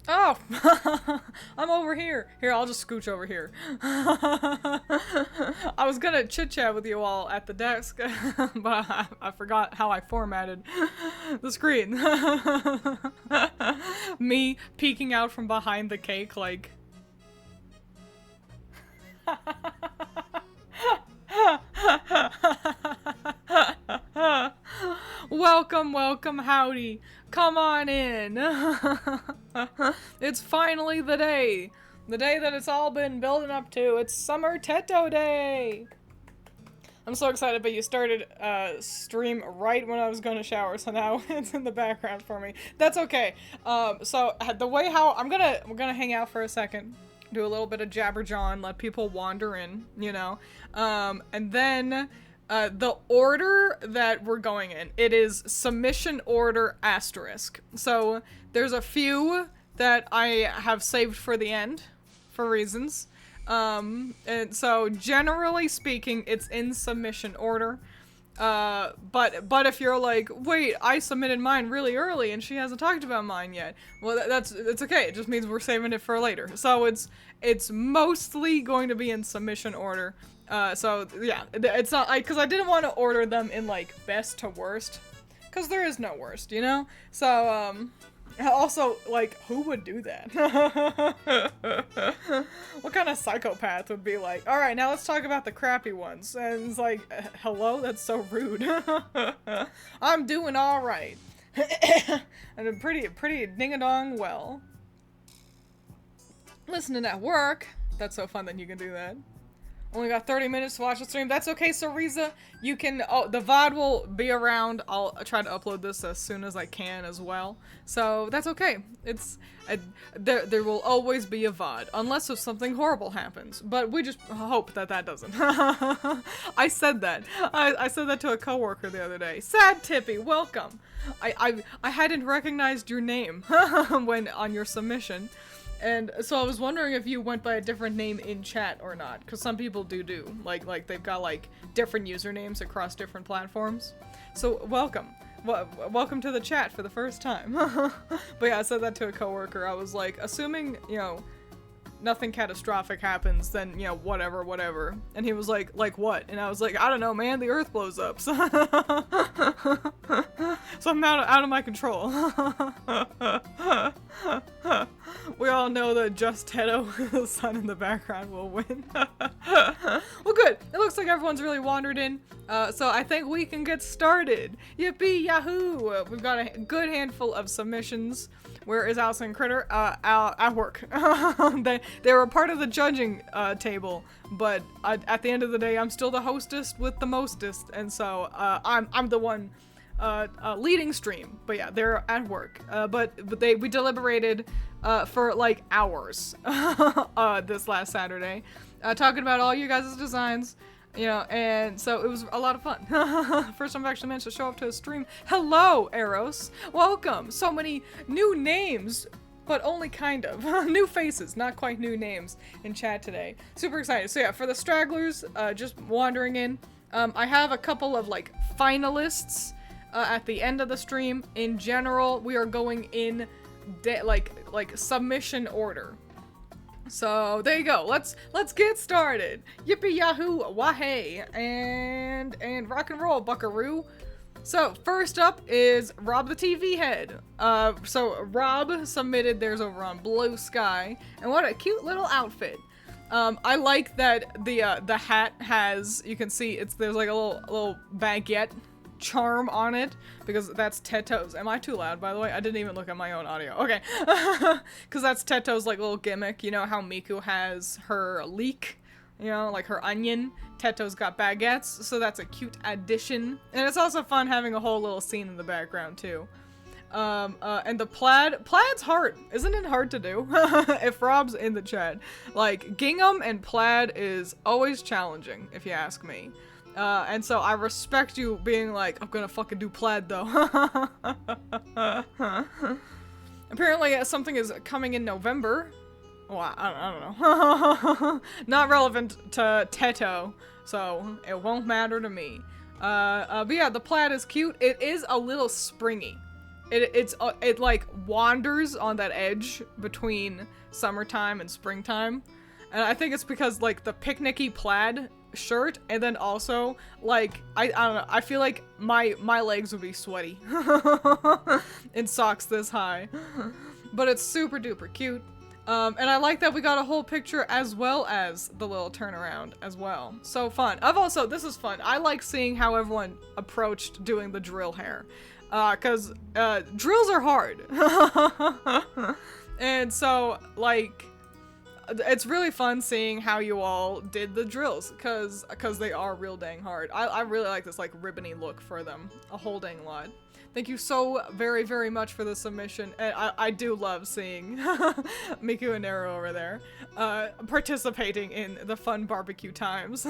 Oh, I'm over here. Here, I'll just scooch over here. I was gonna chit chat with you all at the desk, but I forgot how I formatted the screen. Me peeking out from behind the cake, like. Welcome, welcome, howdy. Come on in. It's finally the day. The day that it's all been building up to. It's Summer Teto Day. I'm so excited, but you started stream right when I was going to shower, so now it's in the background for me. That's okay. So the way how we're gonna hang out for a second, do a little bit of jabberjaw, let people wander in, you know, and then. The order that we're going in, it is submission order asterisk. So there's a few that I have saved for the end for reasons. And so generally speaking, it's in submission order. But if you're like, wait, I submitted mine really early and she hasn't talked about mine yet. Well, it's okay. It just means we're saving it for later. So it's mostly going to be in submission order. So yeah, it's not, cause I didn't want to order them in like best to worst, cause there is no worst, you know? So, also, like, who would do that? What kind of psychopath would be like, alright, now let's talk about the crappy ones, and it's like, hello? That's so rude. I'm doing alright. And I'm pretty ding-a-dong well. Listening at work. That's so fun that you can do that. Only got 30 minutes to watch the stream. That's okay, Cereza. You can, the VOD will be around. I'll try to upload this as soon as I can as well. So that's okay. There will always be a VOD, unless if something horrible happens. But we just hope that doesn't. I said that. I said that to a coworker the other day. Sad Tippy, welcome. I hadn't recognized your name when on your submission. And so I was wondering if you went by a different name in chat or not, because some people do. Like they've got like different usernames across different platforms. So welcome. Welcome to the chat for the first time. But yeah, I said that to a coworker. I was like, assuming, you know, nothing catastrophic happens, then, you know, whatever. And he was like what? And I was like, I don't know, man, the earth blows up. So I'm out of my control. We all know that just Teto, the sun in the background, will win. Well, good. It looks like everyone's really wandered in. So I think we can get started. Yippee yahoo! We've got a good handful of submissions. Where is Allison Critter? At work. They were part of the judging table, but at the end of the day, I'm still the hostess with the mostest, and so I'm the one leading stream. But yeah, they're at work. But we deliberated for like hours this last Saturday, talking about all you guys' designs. You know, and so it was a lot of fun. First time I've actually managed to show up to a stream. Hello, Eros. Welcome. So many new names, but only kind of. New faces, not quite new names in chat today. Super excited. So yeah, for the stragglers, just wandering in, I have a couple of like finalists at the end of the stream. In general, we are going in like submission order. So there you go. Let's get started. Yippee yahoo, wahey, and rock and roll, buckaroo. So first up is Rob the TV head. So Rob submitted theirs over on Blue Sky, and what a cute little outfit. I like that the hat has, you can see there's like a little baguette charm on it, because that's Teto's. Am I too loud, by the way? I didn't even look at my own audio. Okay. Because that's Teto's like little gimmick. You know how Miku has her leek, you know, like her onion? Teto's got baguettes, so that's a cute addition. And it's also fun having a whole little scene in the background too. And the plaid's hard. Isn't it hard to do? If Rob's in the chat. Like, gingham and plaid is always challenging, if you ask me. And so I respect you being like, I'm gonna fucking do plaid though. Apparently something is coming in November. Well, I don't know. Not relevant to Teto, so it won't matter to me. But yeah, the plaid is cute. It is a little springy. it like wanders on that edge between summertime and springtime. And I think it's because like the picnicky plaid shirt, and then also like I don't know, I feel like my legs would be sweaty in socks this high. But it's super duper cute. And I like that we got a whole picture as well as the little turnaround as well. So fun. This is fun. I like seeing how everyone approached doing the drill hair. Cause drills are hard. And so like, it's really fun seeing how you all did the drills, cause they are real dang hard. I really like this like ribbony look for them a whole dang lot. Thank you so very, very much for the submission. And I do love seeing Miku and Nero over there participating in the fun barbecue times.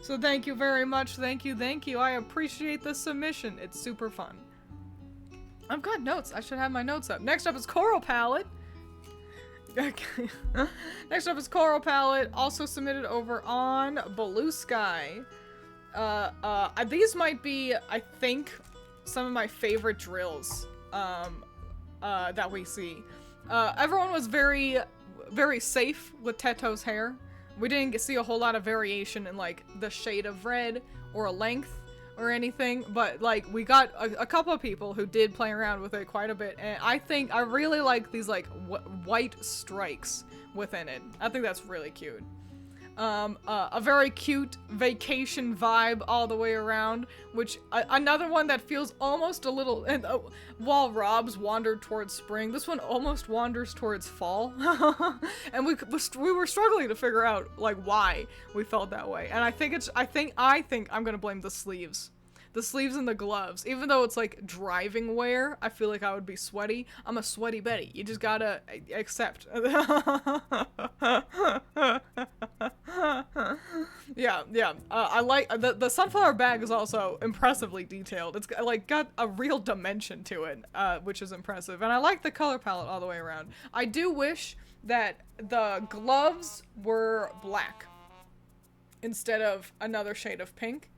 So thank you very much. Thank you. I appreciate the submission. It's super fun. I've got notes. I should have my notes up. Next up is Coral Palette. Okay. Next up is Coral Palette, also submitted over on Blue Sky. These might be, I think, some of my favorite drills, that we see. Everyone was very, very safe with Teto's hair. We didn't see a whole lot of variation in, like, the shade of red or a length or anything, but, like, we got a couple of people who did play around with it quite a bit, and I really like these, like, white strikes within it. I think that's really cute. A very cute vacation vibe all the way around, which another one that feels almost a little, and while Rob's wandered towards spring, this one almost wanders towards fall. And we were struggling to figure out like why we felt that way. And I think I'm gonna blame the sleeves. The sleeves and the gloves. Even though it's like driving wear, I feel like I would be sweaty. I'm a sweaty Betty. You just gotta accept. Yeah. I like the sunflower bag is also impressively detailed. It's like got a real dimension to it, which is impressive. And I like the color palette all the way around. I do wish that the gloves were black instead of another shade of pink,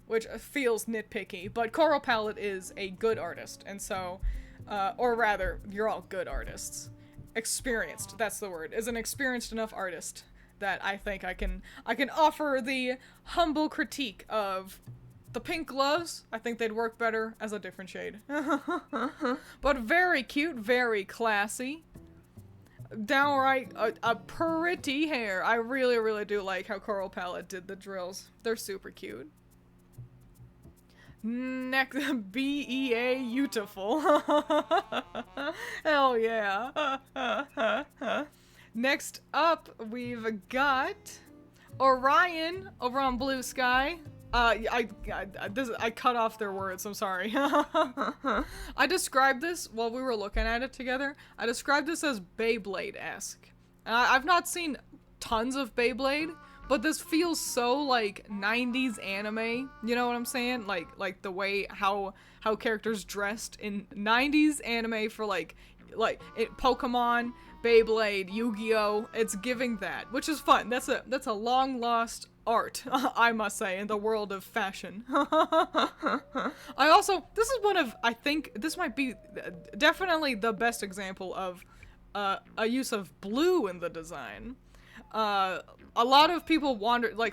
which feels nitpicky, but Coral Palette is a good artist, and so, or rather, you're all good artists. Experienced, that's the word, is an experienced enough artist that I think I can offer the humble critique of the pink gloves. I think they'd work better as a different shade. But very cute, very classy. Downright a pretty hair. I really, really do like how Coral Palette did the drills. They're super cute. Next, BEA beautiful. Hell yeah. Next up, we've got Orion over on Blue Sky. I cut off their words, I'm sorry. I described this while we were looking at it together. I described this as Beyblade-esque. I've not seen tons of Beyblade, but this feels so like 90s anime, you know what I'm saying? Like the way how characters dressed in 90s anime for like Pokemon, Beyblade, Yu-Gi-Oh! It's giving that, which is fun. That's a long lost art, I must say, in the world of fashion. This is one of, I think this might be definitely the best example of a use of blue in the design. A lot of people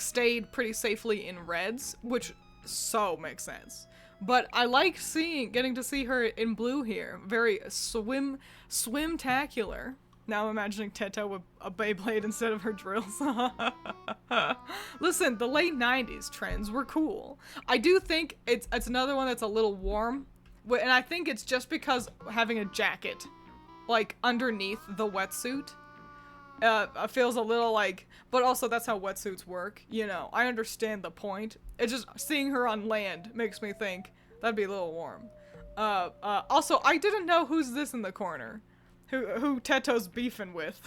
stayed pretty safely in reds, which so makes sense. But I like getting to see her in blue here. Very swim-tacular. Now I'm imagining Teto with a Beyblade instead of her drills. Listen, the late 90s trends were cool. I do think it's another one that's a little warm. And I think it's just because having a jacket, like, underneath the wetsuit, feels a little like, but also that's how wetsuits work, you know. I understand the point. It's just seeing her on land makes me think that'd be a little warm. Also, I didn't know who's this in the corner. Who Teto's beefing with.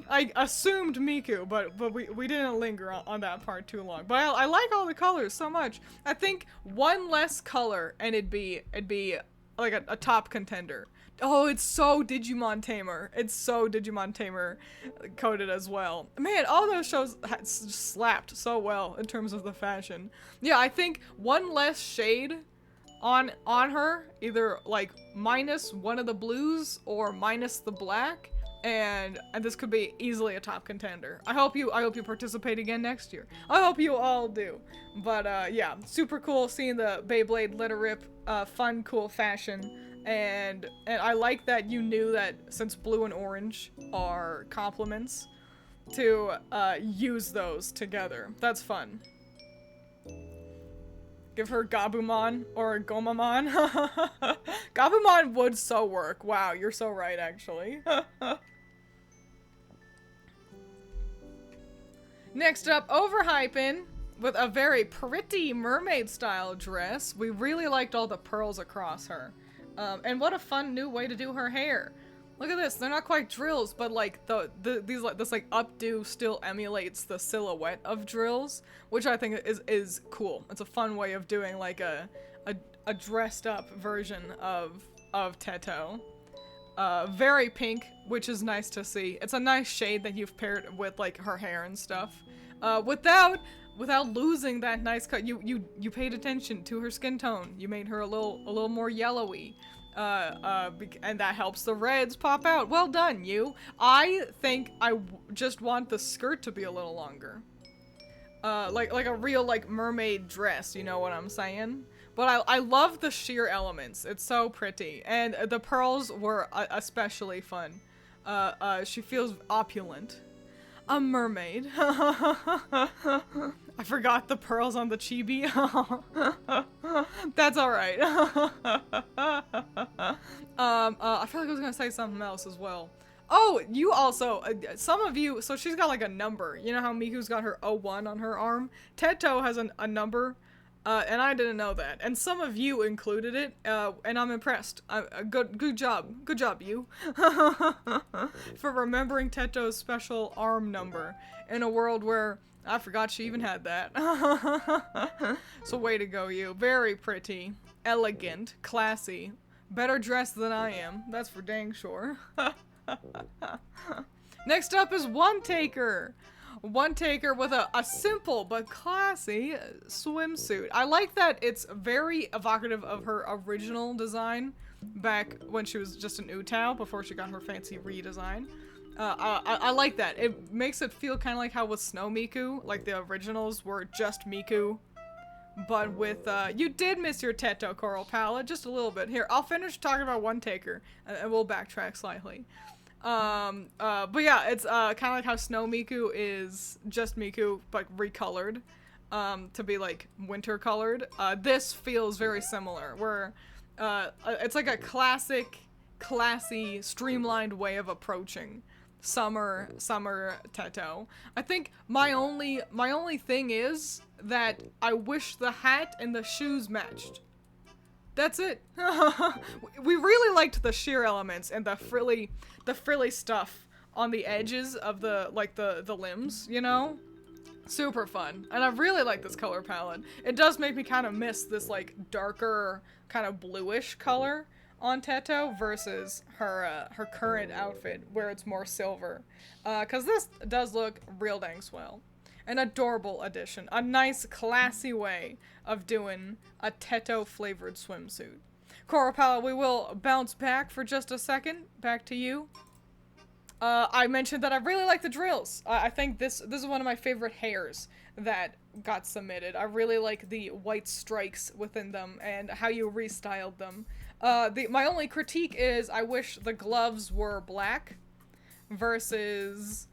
I assumed Miku, but we didn't linger on that part too long. But I like all the colors so much. I think one less color and it'd be like a top contender. Oh, it's so Digimon Tamer. It's so Digimon Tamer coded as well. Man, all those shows slapped so well in terms of the fashion. Yeah, I think one less shade on her, either like minus one of the blues or minus the black, and this could be easily a top contender. I hope you participate again next year. I hope you all do. But yeah, super cool seeing the Beyblade let her rip, fun, cool fashion. And I like that you knew that since blue and orange are complements, to use those together. That's fun. Give her Gabumon or Gomamon. Gabumon would so work. Wow, you're so right, actually. Next up, Overhypin' with a very pretty mermaid-style dress. We really liked all the pearls across her. And what a fun new way to do her hair. Look at this. They're not quite drills, but like this like updo still emulates the silhouette of drills, which I think is cool. It's a fun way of doing like a dressed up version of Teto. Very pink, which is nice to see. It's a nice shade that you've paired with like her hair and stuff. Without losing that nice cut. You paid attention to her skin tone. You made her a little more yellowy. And that helps the reds pop out. Well done, you. I think I just want the skirt to be a little longer. Like a real like mermaid dress, you know what I'm saying? But I love the sheer elements. It's so pretty. And the pearls were especially fun. She feels opulent. A mermaid. I forgot the pearls on the chibi. That's alright. I feel like I was gonna say something else as well. Oh, you also, some of you, so she's got like a number. You know how Miku's got her 01 on her arm? Teto has a number, and I didn't know that. And some of you included it, and I'm impressed. Good job. Good job, you. For remembering Teto's special arm number in a world where I forgot she even had that. So way to go, you. Very pretty, elegant, classy. Better dressed than I am. That's for dang sure. Next up is One Taker. One Taker with a simple but classy swimsuit. I like that it's very evocative of her original design back when she was just an Utao before she got her fancy redesign. I like that. It makes it feel kind of like how with Snow Miku, like the originals were just Miku. But with, you did miss your Teto Coral Palette, just a little bit. Here, I'll finish talking about One Taker, and we'll backtrack slightly. But yeah, it's, kind of like how Snow Miku is just Miku, but recolored, to be, like, winter colored. This feels very similar, where, it's like a classic, classy, streamlined way of approaching summer Teto. I think my only thing is that I wish the hat and the shoes matched. That's it. We really liked the sheer elements and the frilly stuff on the edges of the limbs, you know? Super fun. And I really like this color palette. It does make me kind of miss this like darker kind of bluish color on Teto versus her current outfit where it's more silver. 'Cause this does look real dang swell. An adorable addition. A nice, classy way of doing a Teto-flavored swimsuit. Coral Palette, we will bounce back for just a second. Back to you. I mentioned that I really like the drills. I think this is one of my favorite hairs that got submitted. I really like the white strikes within them and how you restyled them. My only critique is I wish the gloves were black versus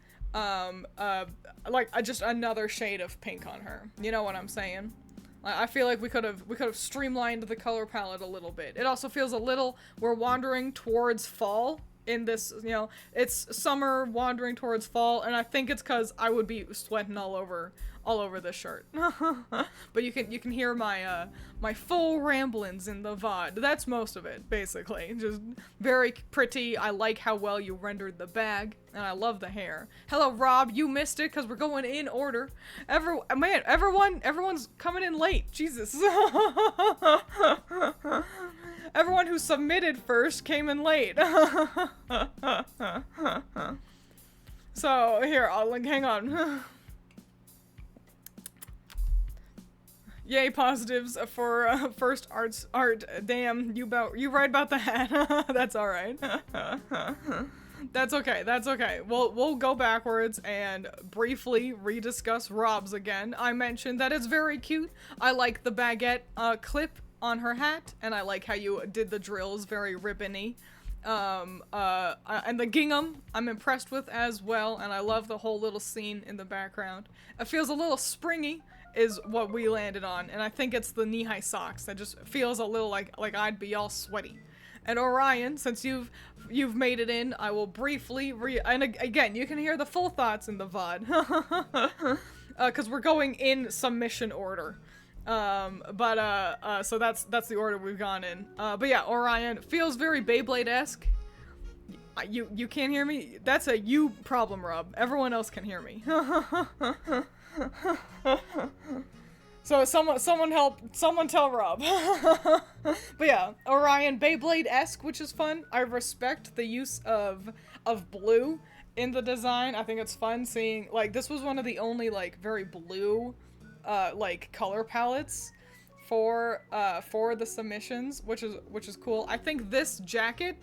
just another shade of pink on her. You know what I'm saying? I feel like we could have streamlined the color palette a little bit. It also feels a little, we're wandering towards fall in this, you know, it's summer wandering towards fall, and I think it's because I would be sweating all over this shirt. But you can hear my my full ramblings in the VOD. That's most of it, basically. Just very pretty. I like how well you rendered the bag, and I love the hair. Hello, Rob. You missed it because we're going in order. Everyone's coming in late. Jesus. Everyone who submitted first came in late. So here, hang on. Yay, positives for first art. Damn, you right about that. That's all right. That's okay. That's okay. We'll go backwards and briefly rediscuss Rob's again. I mentioned that it's very cute. I like the baguette clip on her hat, and I like how you did the drills, very ribbony. And the gingham I'm impressed with as well, and I love the whole little scene in the background. It feels a little springy, is what we landed on, and I think it's the knee-high socks that just feels a little like I'd be all sweaty. And Orion, since you've made it in, I will briefly and again, you can hear the full thoughts in the VOD. Cause we're going in submission order. So that's the order we've gone in. But yeah, Orion feels very Beyblade-esque. You can't hear me? That's a you problem, Rob. Everyone else can hear me. So someone tell Rob. But yeah, Orion Beyblade-esque, which is fun. I respect the use of blue in the design. I think it's fun seeing, like, this was one of the only, like, very blue, like, color palettes for the submissions, which is cool. I think this jacket,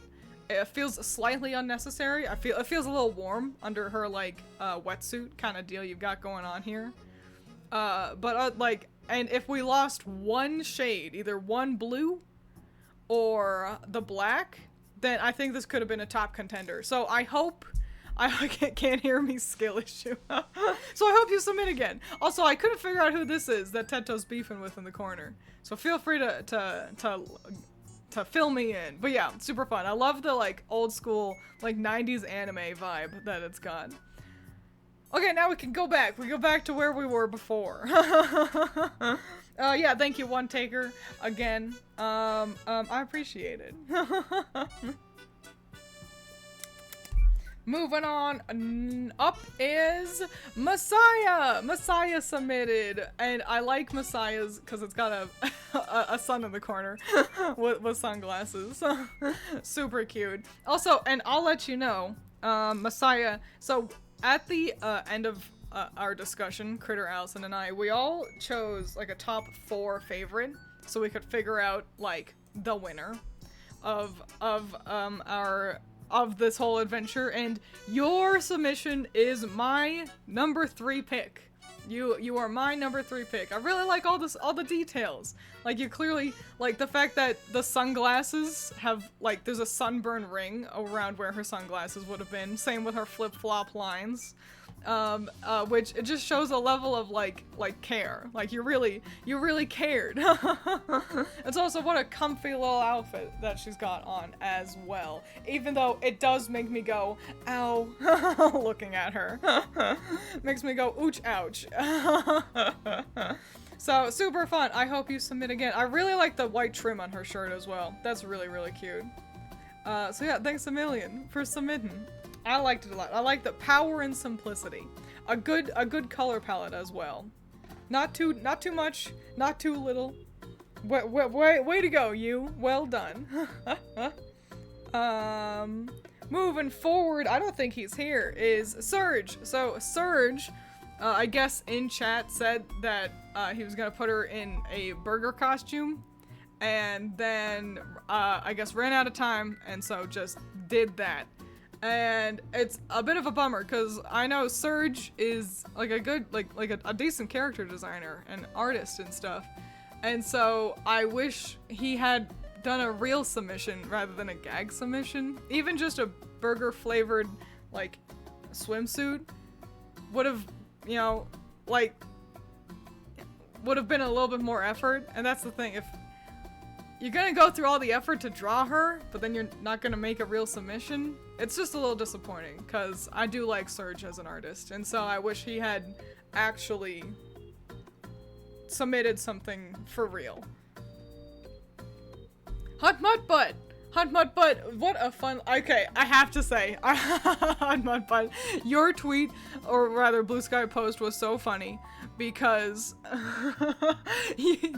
it feels slightly unnecessary. It feels a little warm under her, like, wetsuit kind of deal you've got going on here. Like, and if we lost one shade, either one blue or the black, then I think this could have been a top contender. So I hope, I can't hear me, skill issue. So I hope you submit again. Also, I couldn't figure out who this is that Teto's beefing with in the corner. So feel free to fill me in. But yeah, super fun. I love the, like, old school, like, 90s anime vibe that it's got. Okay, now we can go back. We go back to where we were before. Yeah, thank you, One Taker, again. I appreciate it. Moving on, up is Messiah! Messiah submitted, and I like Messiah's because it's got a sun in the corner with sunglasses. Super cute. Also, and I'll let you know, Messiah, so at the end of our discussion, Critter, Allison, and I, we all chose like a top 4 favorite, so we could figure out like the winner of this whole adventure. And your submission is my number 3 pick. You are my number 3 pick. I really like all the details. Like, you clearly like the fact that the sunglasses have, like, there's a sunburn ring around where her sunglasses would have been. Same with her flip-flop lines. Which it just shows a level of like care. Like, you really cared. It's also what a comfy little outfit that she's got on as well. Even though it does make me go, ow, looking at her. Makes me go, ooch, ouch. So, super fun. I hope you submit again. I really like the white trim on her shirt as well. That's really cute. So yeah, thanks a million for submitting. I liked it a lot. I like the power and simplicity. A good color palette as well. Not too much, not too little. Way to go, you. Well done. Moving forward, I don't think he's here, is Surge. So Surge, I guess in chat said that he was gonna put her in a burger costume, and then I guess ran out of time, and so just did that. And it's a bit of a bummer because I know Surge is like a good, like a decent character designer and artist and stuff. And so I wish he had done a real submission rather than a gag submission. Even just a burger flavored like swimsuit would have, you know, like would have been a little bit more effort. And that's the thing, if you're gonna go through all the effort to draw her, but then you're not gonna make a real submission, it's just a little disappointing, because I do like Surge as an artist, and so I wish he had actually submitted something for real. Hunt Mud Butt! Hunt Mud Butt, what a fun, okay, I have to say, Hunt Mud Butt, your tweet, or rather Blue Sky post, was so funny, because,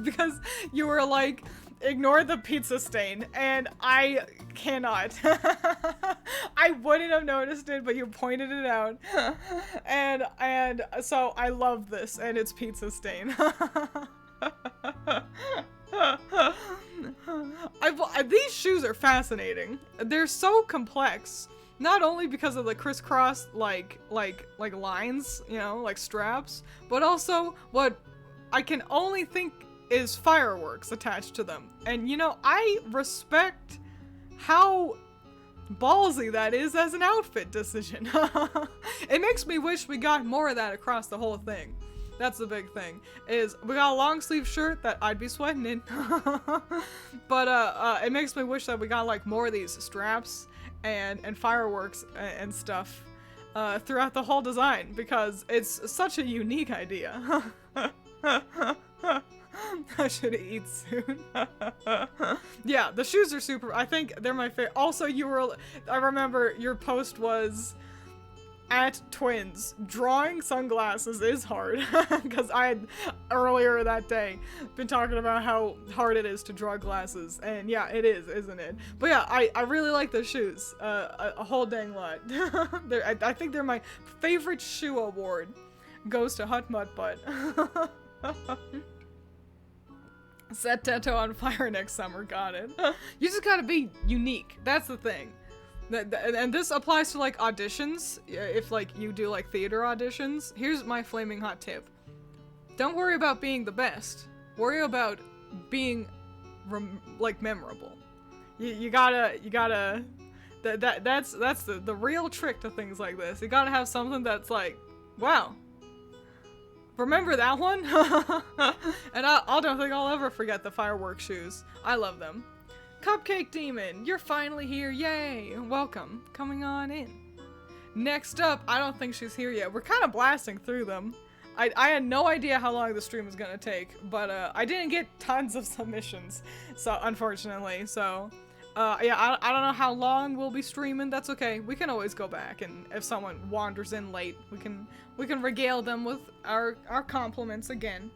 because you were like, ignore the pizza stain, and I cannot. I wouldn't have noticed it, but you pointed it out, and so I love this, and it's pizza stain. These shoes are fascinating. They're so complex. Not only because of the crisscross like lines, you know, like straps, but also what I can only think is fireworks attached to them. And you know, I respect how ballsy that is as an outfit decision. It makes me wish we got more of that across the whole thing. That's the big thing, is we got a long sleeve shirt that I'd be sweating in. But it makes me wish that we got like more of these straps and fireworks and stuff throughout the whole design, because it's such a unique idea. I should eat soon. Yeah, the shoes are super. I think they're my favorite. Also, I remember your post was at Twiins. Drawing sunglasses is hard, because I had earlier that day been talking about how hard it is to draw glasses, and yeah, it is, isn't it? But yeah, I really like the shoes a whole dang lot. I think they're my favorite shoe award. Goes to Hut Mutt Butt. Set Teto on fire next summer. Got it. You just gotta be unique. That's the thing. And this applies to like auditions. If like you do like theater auditions, here's my flaming hot tip: don't worry about being the best. Worry about being like memorable. You gotta. That's the real trick to things like this. You gotta have something that's like, wow. Remember that one? And I don't think I'll ever forget the fireworks shoes. I love them. Cupcake Demon, you're finally here. Yay. Welcome. Coming on in. Next up, I don't think she's here yet. We're kind of blasting through them. I had no idea how long the stream was going to take, but I didn't get tons of submissions, so unfortunately. So, yeah, I don't know how long we'll be streaming. That's okay. We can always go back, and if someone wanders in late, we can regale them with our compliments again.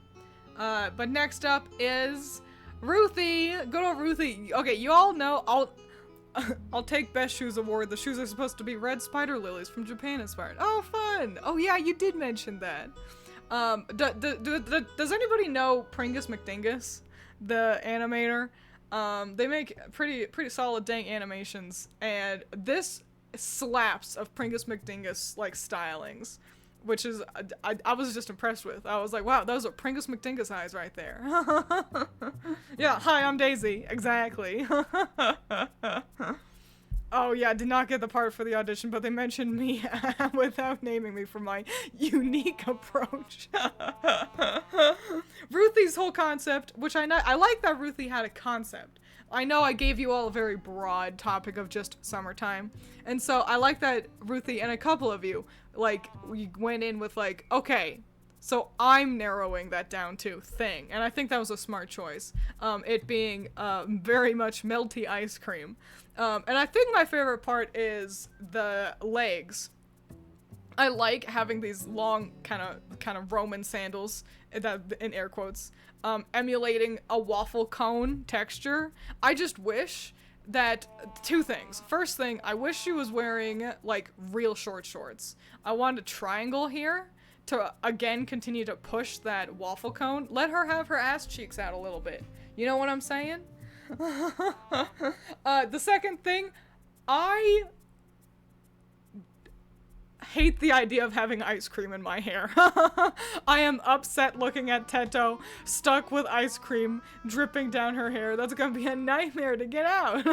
But next up is Ruthie. Good old Ruthie. Okay, you all know I'll take Best Shoes Award. The shoes are supposed to be red spider lilies from Japan inspired. Oh, fun. Oh yeah, you did mention that. Does anybody know Pringus McDingus, the animator? They make pretty solid dang animations, and this slaps of Pringus McDingus like stylings, which is I was just impressed with. I was like, wow, those are Pringus McDingus eyes right there. Yeah, hi, I'm Daisy. Exactly. Oh yeah, I did not get the part for the audition, but they mentioned me without naming me for my unique approach. Ruthie's whole concept, which I like that Ruthie had a concept. I know I gave you all a very broad topic of just summertime, and so I like that Ruthie and a couple of you, like, we went in with like, okay, so I'm narrowing that down to thing, and I think that was a smart choice. It being very much melty ice cream. And I think my favorite part is the legs. I like having these long kind of Roman sandals, that in air quotes, emulating a waffle cone texture. I just wish that two things. First thing, I wish she was wearing like real short shorts. I want a triangle here to again continue to push that waffle cone. Let her have her ass cheeks out a little bit. You know what I'm saying? The second thing, I hate the idea of having ice cream in my hair. I am upset looking at Teto stuck with ice cream dripping down her hair. That's gonna be a nightmare to get out.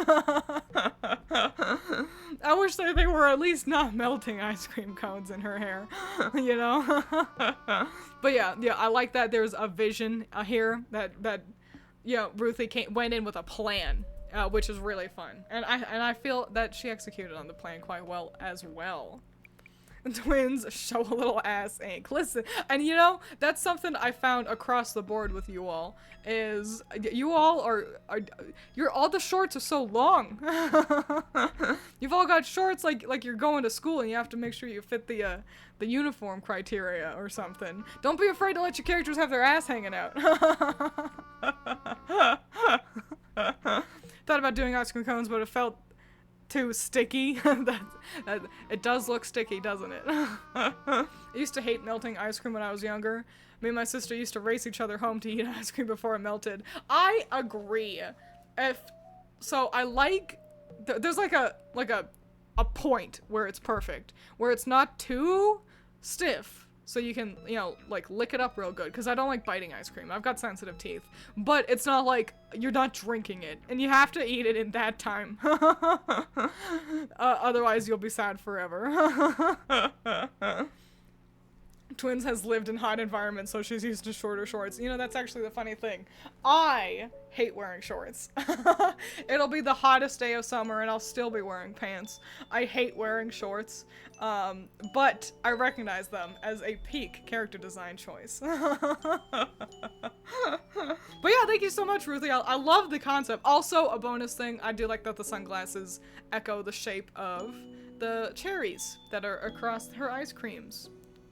I wish that they were at least not melting ice cream cones in her hair, you know? But yeah, I like that there's a vision here that you know, Ruthie went in with a plan, which is really fun. And I feel that she executed on the plan quite well as well. Twins show a little ass ink. Listen, and you know, that's something I found across the board with you all, is you all all the shorts are so long. You've all got shorts like you're going to school and you have to make sure you fit the uniform criteria or something. Don't be afraid to let your characters have their ass hanging out. Thought about doing ice cream cones, but it felt too sticky. It does look sticky, doesn't it? I used to hate melting ice cream when I was younger, Me and my sister used to race each other home to eat ice cream before it melted. I agree. So I like, there's like a point where it's perfect, where it's not too stiff, so you can, you know, like lick it up real good, because I don't like biting ice cream. I've got sensitive teeth. But it's not like you're not drinking it, and you have to eat it in that time. Otherwise you'll be sad forever. Twiins has lived in hot environments, so she's used to shorter shorts. You know, that's actually the funny thing. I hate wearing shorts. It'll be the hottest day of summer and I'll still be wearing pants. I hate wearing shorts, but I recognize them as a peak character design choice. But yeah, thank you so much, Ruthie. I love the concept. Also, a bonus thing, I do like that the sunglasses echo the shape of the cherries that are across her ice creams.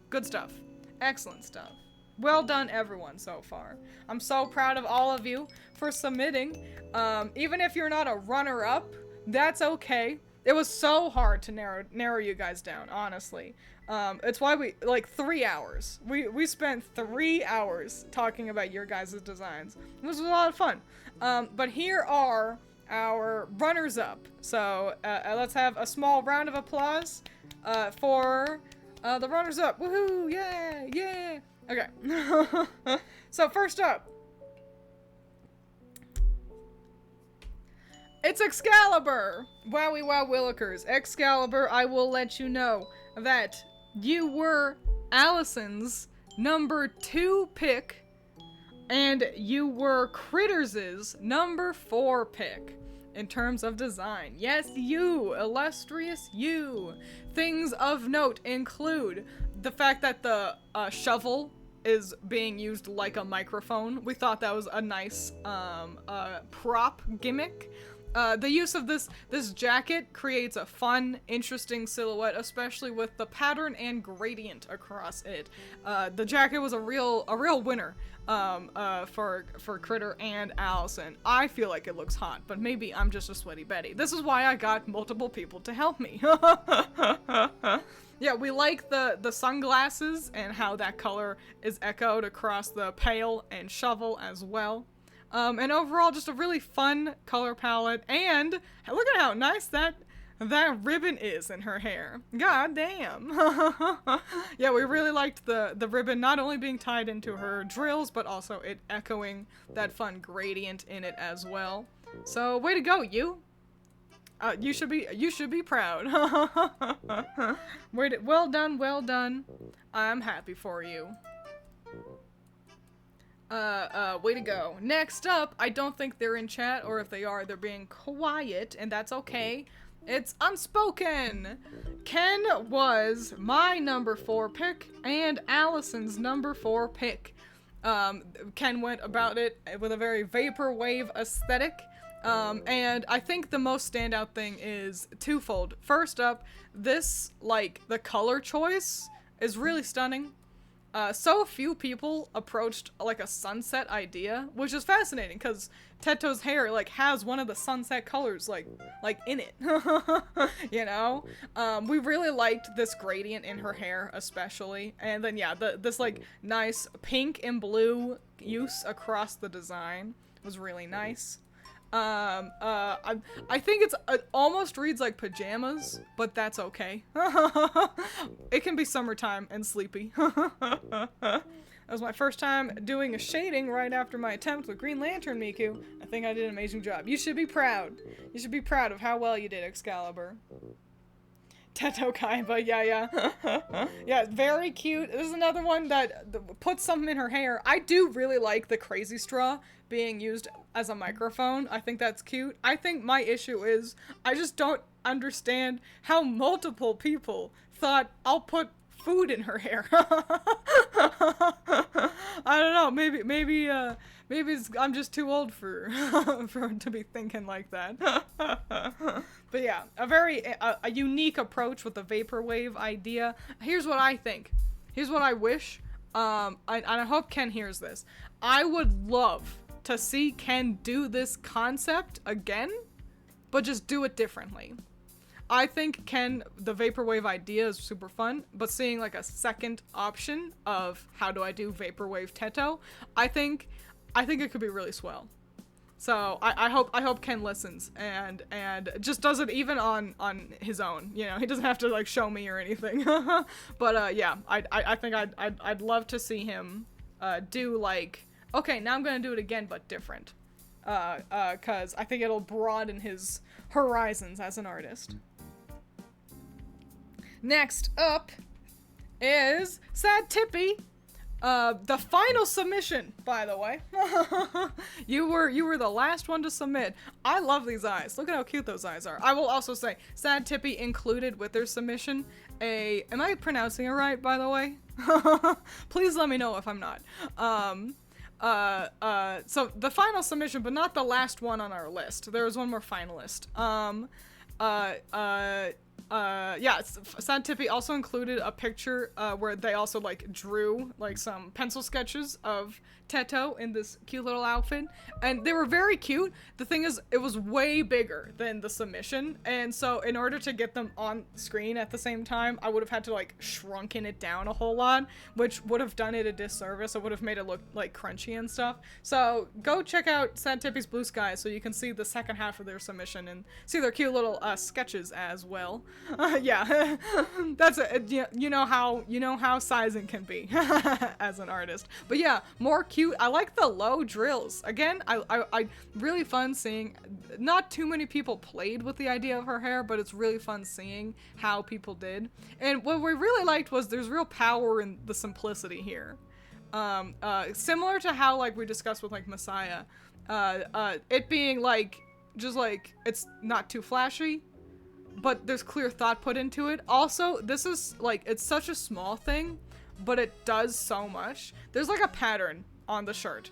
Good stuff. Excellent stuff. Well done, everyone, so far. I'm so proud of all of you for submitting. Even if you're not a runner-up, that's okay. It was so hard to narrow you guys down, honestly. It's why we, like, 3 hours. We spent 3 hours talking about your guys' designs. It was a lot of fun. But here are our runners-up. So, let's have a small round of applause for... the runners-up. Woohoo! Yeah! Yeah! Okay. So first up, it's Excalibur! Wowie wow willikers. Excalibur, I will let you know that you were Allison's number 2 pick, and you were Critters' number 4 pick. In terms of design. Yes, you! Illustrious you! Things of note include the fact that the shovel is being used like a microphone. We thought that was a nice prop gimmick. The use of this jacket creates a fun, interesting silhouette, especially with the pattern and gradient across it. The jacket was a real winner for Critter and Allison. I feel like it looks hot, but maybe I'm just a sweaty Betty. This is why I got multiple people to help me. Yeah, we like the sunglasses and how that color is echoed across the pail and shovel as well. And overall, just a really fun color palette. And look at how nice that ribbon is in her hair. God damn. Yeah, we really liked the ribbon not only being tied into her drills, but also it echoing that fun gradient in it as well. So, way to go, you. You should be proud. Well done, well done. I'm happy for you. Way to go. Next up, I don't think they're in chat, or if they are, they're being quiet, and that's okay. It's Unspoken! Ken was my number 4 pick, and Allison's number 4 pick. Ken went about it with a very vaporwave aesthetic, and I think the most standout thing is twofold. First up, this, like, the color choice is really stunning. So few people approached, like, a sunset idea, which is fascinating, because Teto's hair, like, has one of the sunset colors, like in it, you know? We really liked this gradient in her hair, especially, and then, yeah, this, like, nice pink and blue use across the design was really nice. I think it almost reads like pajamas, but that's okay. It can be summertime and sleepy. That was my first time doing a shading right after my attempt with Green Lantern Miku. I think I did an amazing job. You should be proud. You should be proud of how well you did, Excalibur. Teto Kaiba, yeah. Yeah, very cute. This is another one that puts something in her hair. I do really like the crazy straw being used as a microphone. I think that's cute. I think my issue is I just don't understand how multiple people thought I'll put food in her hair. I don't know. Maybe I'm just too old for to be thinking like that. But yeah, a unique approach with the vaporwave idea. Here's what I think. Here's what I wish. And I hope Ken hears this. I would love to see Ken do this concept again, but just do it differently. I think the vaporwave idea is super fun, but seeing like a second option of how do I do vaporwave Teto, I think it could be really swell. So I hope Ken listens and just does it even on his own. You know, he doesn't have to like show me or anything. But yeah, I think I'd love to see him do like, okay, now I'm gonna do it again but different. Cause I think it'll broaden his horizons as an artist. Next up is Sad Tippy. The final submission, by the way. You were the last one to submit. I love these eyes. Look at how cute those eyes are. I will also say, Sad Tippy included with their submission am I pronouncing it right, by the way? Please let me know if I'm not. So the final submission, but not the last one on our list. There was one more finalist. Yeah, Sad Tippy also included a picture where they also like drew like some pencil sketches of Teto in this cute little outfit, and they were very cute. The thing is, it was way bigger than the submission, and so in order to get them on screen at the same time, I would have had to like shrunken it down a whole lot, which would have done it a disservice. It would have made it look like crunchy and stuff. So go check out Sad Tippy's Blue Sky so you can see the second half of their submission and see their cute little sketches as well. Yeah, that's it. You know how sizing can be as an artist. But yeah, more cute. I like the low drills. Again, I really fun seeing. Not too many people played with the idea of her hair, but it's really fun seeing how people did. And what we really liked was there's real power in the simplicity here. Similar to how like we discussed with like Messiah, it being like just like it's not too flashy, but there's clear thought put into it. Also, this is like, it's such a small thing, but it does so much. There's like a pattern on the shirt.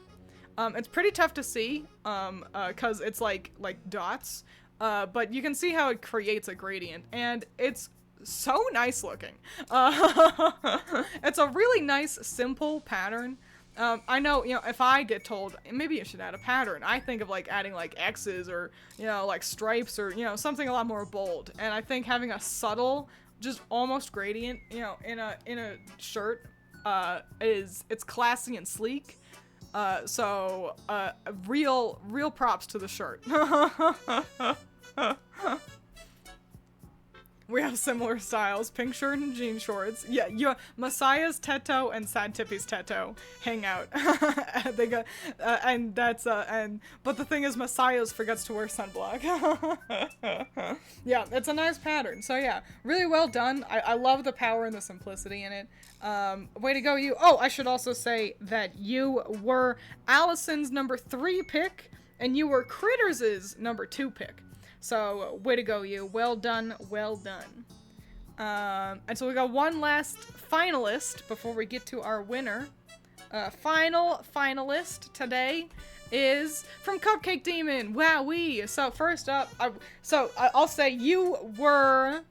It's pretty tough to see, cause it's like dots, but you can see how it creates a gradient, and it's so nice looking. It's a really nice, simple pattern. I know, you know, if I get told, maybe you should add a pattern, I think of like adding like X's or, you know, like stripes or, you know, something a lot more bold. And I think having a subtle, just almost gradient, you know, in a shirt, it's classy and sleek. So real props to the shirt. We have similar styles, pink shirt and jean shorts. Yeah, Messiah's Teto and Sad Tippy's Teto hang out. They got, and that's, but the thing is Messiah's forgets to wear sunblock. Yeah, it's a nice pattern. So yeah, really well done. I love the power and the simplicity in it. Way to go, you. Oh, I should also say that you were Allison's number 3 pick, and you were Critters' number 2 pick. So, way to go, you. Well done, well done. And so we got one last finalist before we get to our winner. Final finalist today is from Cupcake Demon. Wowee! So, first up, I'll say you were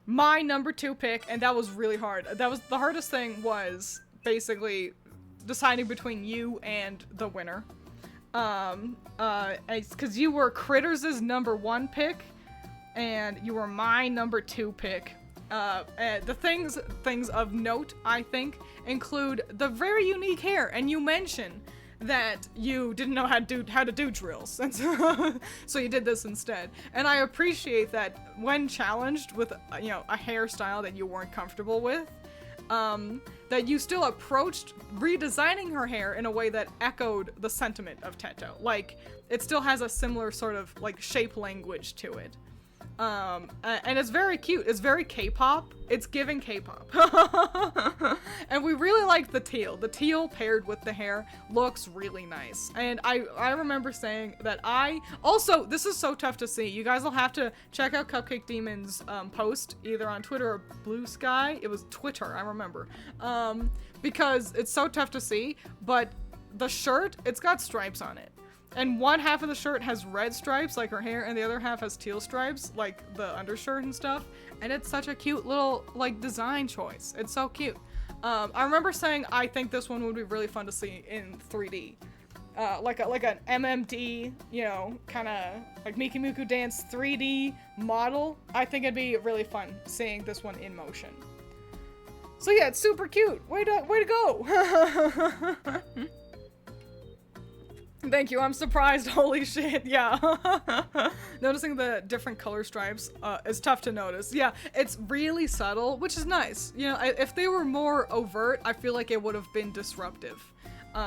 my number 2 pick, and that was really hard. That was, the hardest thing was basically deciding between you and the winner. Because you were Critters' number 1 pick, and you were my number 2 pick. The things of note, I think, include the very unique hair, and you mentioned that you didn't know how to do drills, and so you did this instead. And I appreciate that when challenged with, you know, a hairstyle that you weren't comfortable with, that you still approached redesigning her hair in a way that echoed the sentiment of Teto. Like, it still has a similar sort of, like, shape language to it. And it's very cute. It's very K-pop. It's giving K-pop. And we really liked the teal. The teal paired with the hair looks really nice. And I remember saying that also, this is so tough to see. You guys will have to check out Cupcake Demon's post, either on Twitter or Blue Sky. It was Twitter, I remember. Because it's so tough to see, but the shirt, it's got stripes on it. And one half of the shirt has red stripes, like her hair, and the other half has teal stripes, like the undershirt and stuff. And it's such a cute little, like, design choice. It's so cute. I remember saying I think this one would be really fun to see in 3D. like an MMD, you know, kind of like Miku Miku Dance 3D model, I think it'd be really fun seeing this one in motion. So yeah, it's super cute. Way to go. Thank you, I'm surprised. Holy shit, yeah. Noticing the different color stripes is tough to notice. Yeah, it's really subtle, which is nice. You know, if they were more overt, I feel like it would have been disruptive.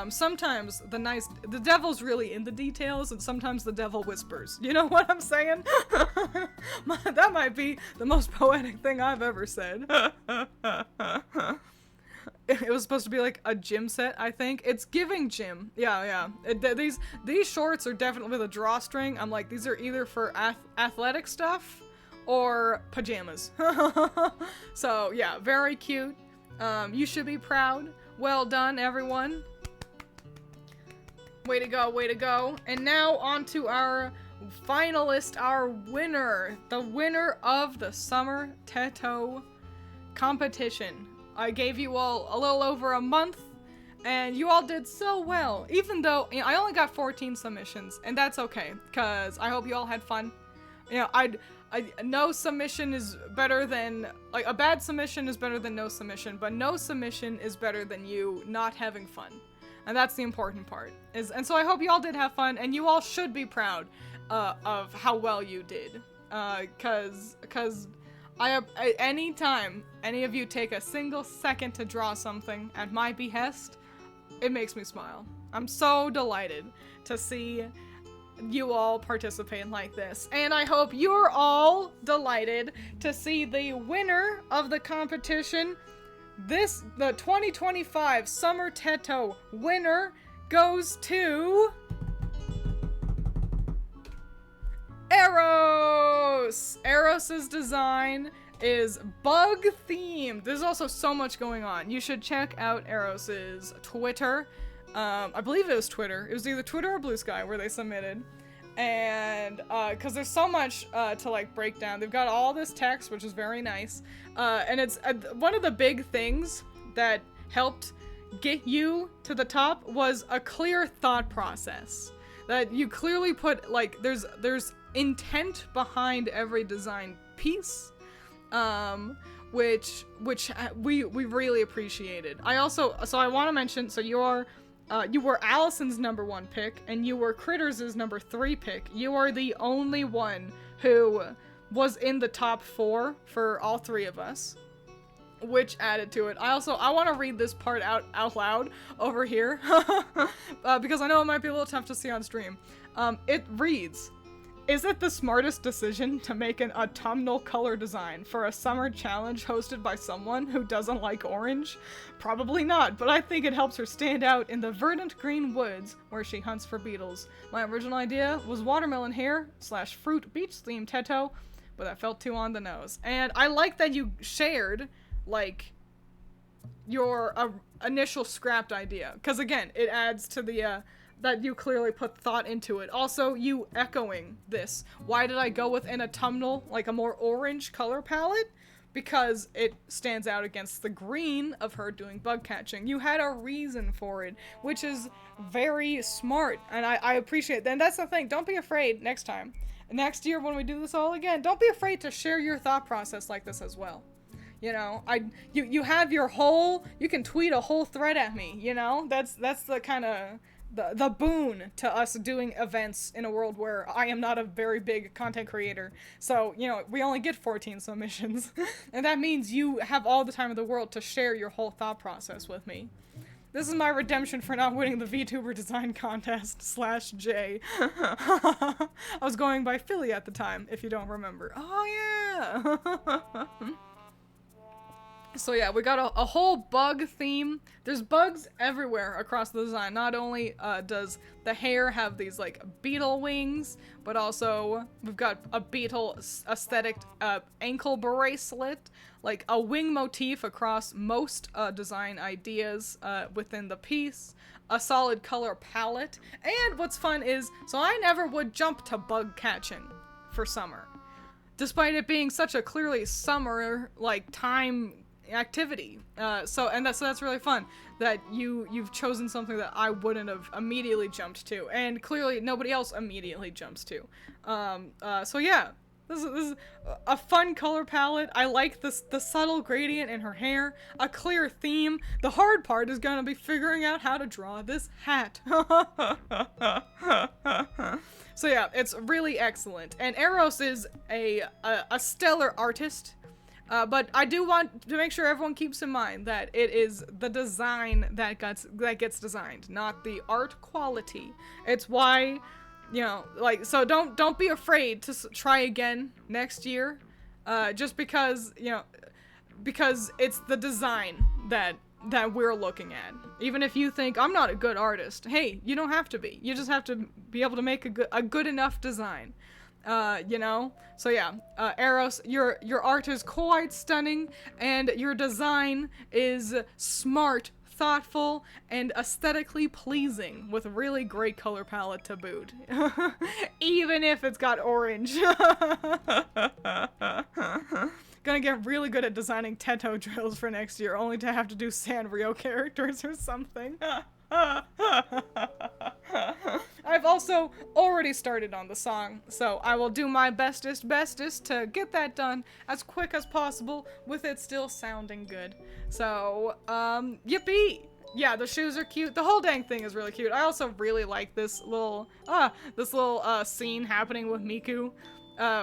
Sometimes the devil's really in the details, and sometimes the devil whispers. You know what I'm saying? That might be the most poetic thing I've ever said. It was supposed to be like a gym set, I think. It's giving gym. Yeah. These shorts are definitely the drawstring. I'm like, these are either for athletic stuff or pajamas. So yeah, very cute. You should be proud. Well done, everyone. Way to go, way to go. And now on to our finalist, our winner. The winner of the Summer Teto competition. I gave you all a little over a month, and you all did so well. Even though, you know, I only got 14 submissions, and that's okay, because I hope you all had fun. You know, no submission is better than, like, a bad submission is better than no submission, but no submission is better than you not having fun. And that's the important part. And so I hope you all did have fun, and you all should be proud of how well you did. Cause anytime any of you take a single second to draw something at my behest, it makes me smile. I'm so delighted to see you all participate like this. And I hope you're all delighted to see the winner of the competition. The 2025 Summer Teto winner goes to Eros! Eros's design is bug themed. There's also so much going on. You should check out Eros's Twitter. I believe it was Twitter. It was either Twitter or Blue Sky where they submitted. And because there's so much to like break down. They've got all this text, which is very nice. And it's one of the big things that helped get you to the top was a clear thought process. That you clearly put, like, there's intent behind every design piece, which we really appreciated. I want to mention, so you were Allison's #1 pick, and you were Critters' #3 pick. You are the only one who was in the top 4 for all 3 of us, which added to it. I want to read this part out loud over here, because I know it might be a little tough to see on stream. It reads, "Is it the smartest decision to make an autumnal color design for a summer challenge hosted by someone who doesn't like orange? Probably not, but I think it helps her stand out in the verdant green woods where she hunts for beetles. My original idea was watermelon hair / fruit beach themed Teto, but that felt too on the nose." And I like that you shared, like, your initial scrapped idea, because again, it adds to the, that you clearly put thought into it. Also, you echoing this. Why did I go with an autumnal, like a more orange color palette? Because it stands out against the green of her doing bug catching. You had a reason for it, which is very smart, and I appreciate that. And that's the thing, don't be afraid next time. Next year when we do this all again, don't be afraid to share your thought process like this as well. You know, you have your whole, you can tweet a whole thread at me, you know? That's the kind of the boon to us doing events in a world where I am not a very big content creator. So, you know, we only get 14 submissions. And that means you have all the time in the world to share your whole thought process with me. This is my redemption for not winning the VTuber design contest /J. I was going by Philly at the time, if you don't remember. Oh yeah! So yeah, we got a whole bug theme. There's bugs everywhere across the design. Not only does the hair have these like beetle wings, but also we've got a beetle aesthetic ankle bracelet, like a wing motif across most design ideas within the piece, a solid color palette, and what's fun is, so I never would jump to bug catching for summer. Despite it being such a clearly summer, like, time activity. So that's really fun that you've chosen something that I wouldn't have immediately jumped to, and clearly nobody else immediately jumps to. So yeah. This is a fun color palette. I like the subtle gradient in her hair. A clear theme. The hard part is gonna be figuring out how to draw this hat. So yeah, it's really excellent. And Eros is a stellar artist. But I do want to make sure everyone keeps in mind that it is the design that gets designed, not the art quality. It's why, you know, like, so don't be afraid to try again next year, just because, you know, because it's the design that we're looking at. Even if you think I'm not a good artist, hey, you don't have to be. You just have to be able to make a good enough design. You know? So yeah, Eros, your art is quite stunning, and your design is smart, thoughtful, and aesthetically pleasing, with a really great color palette to boot. Even if it's got orange. Gonna get really good at designing Teto drills for next year, only to have to do Sanrio characters or something. I've also already started on the song, so I will do my bestest to get that done as quick as possible with it still sounding good. So, yippee! Yeah, the shoes are cute. The whole dang thing is really cute. I also really like this little scene happening with Miku.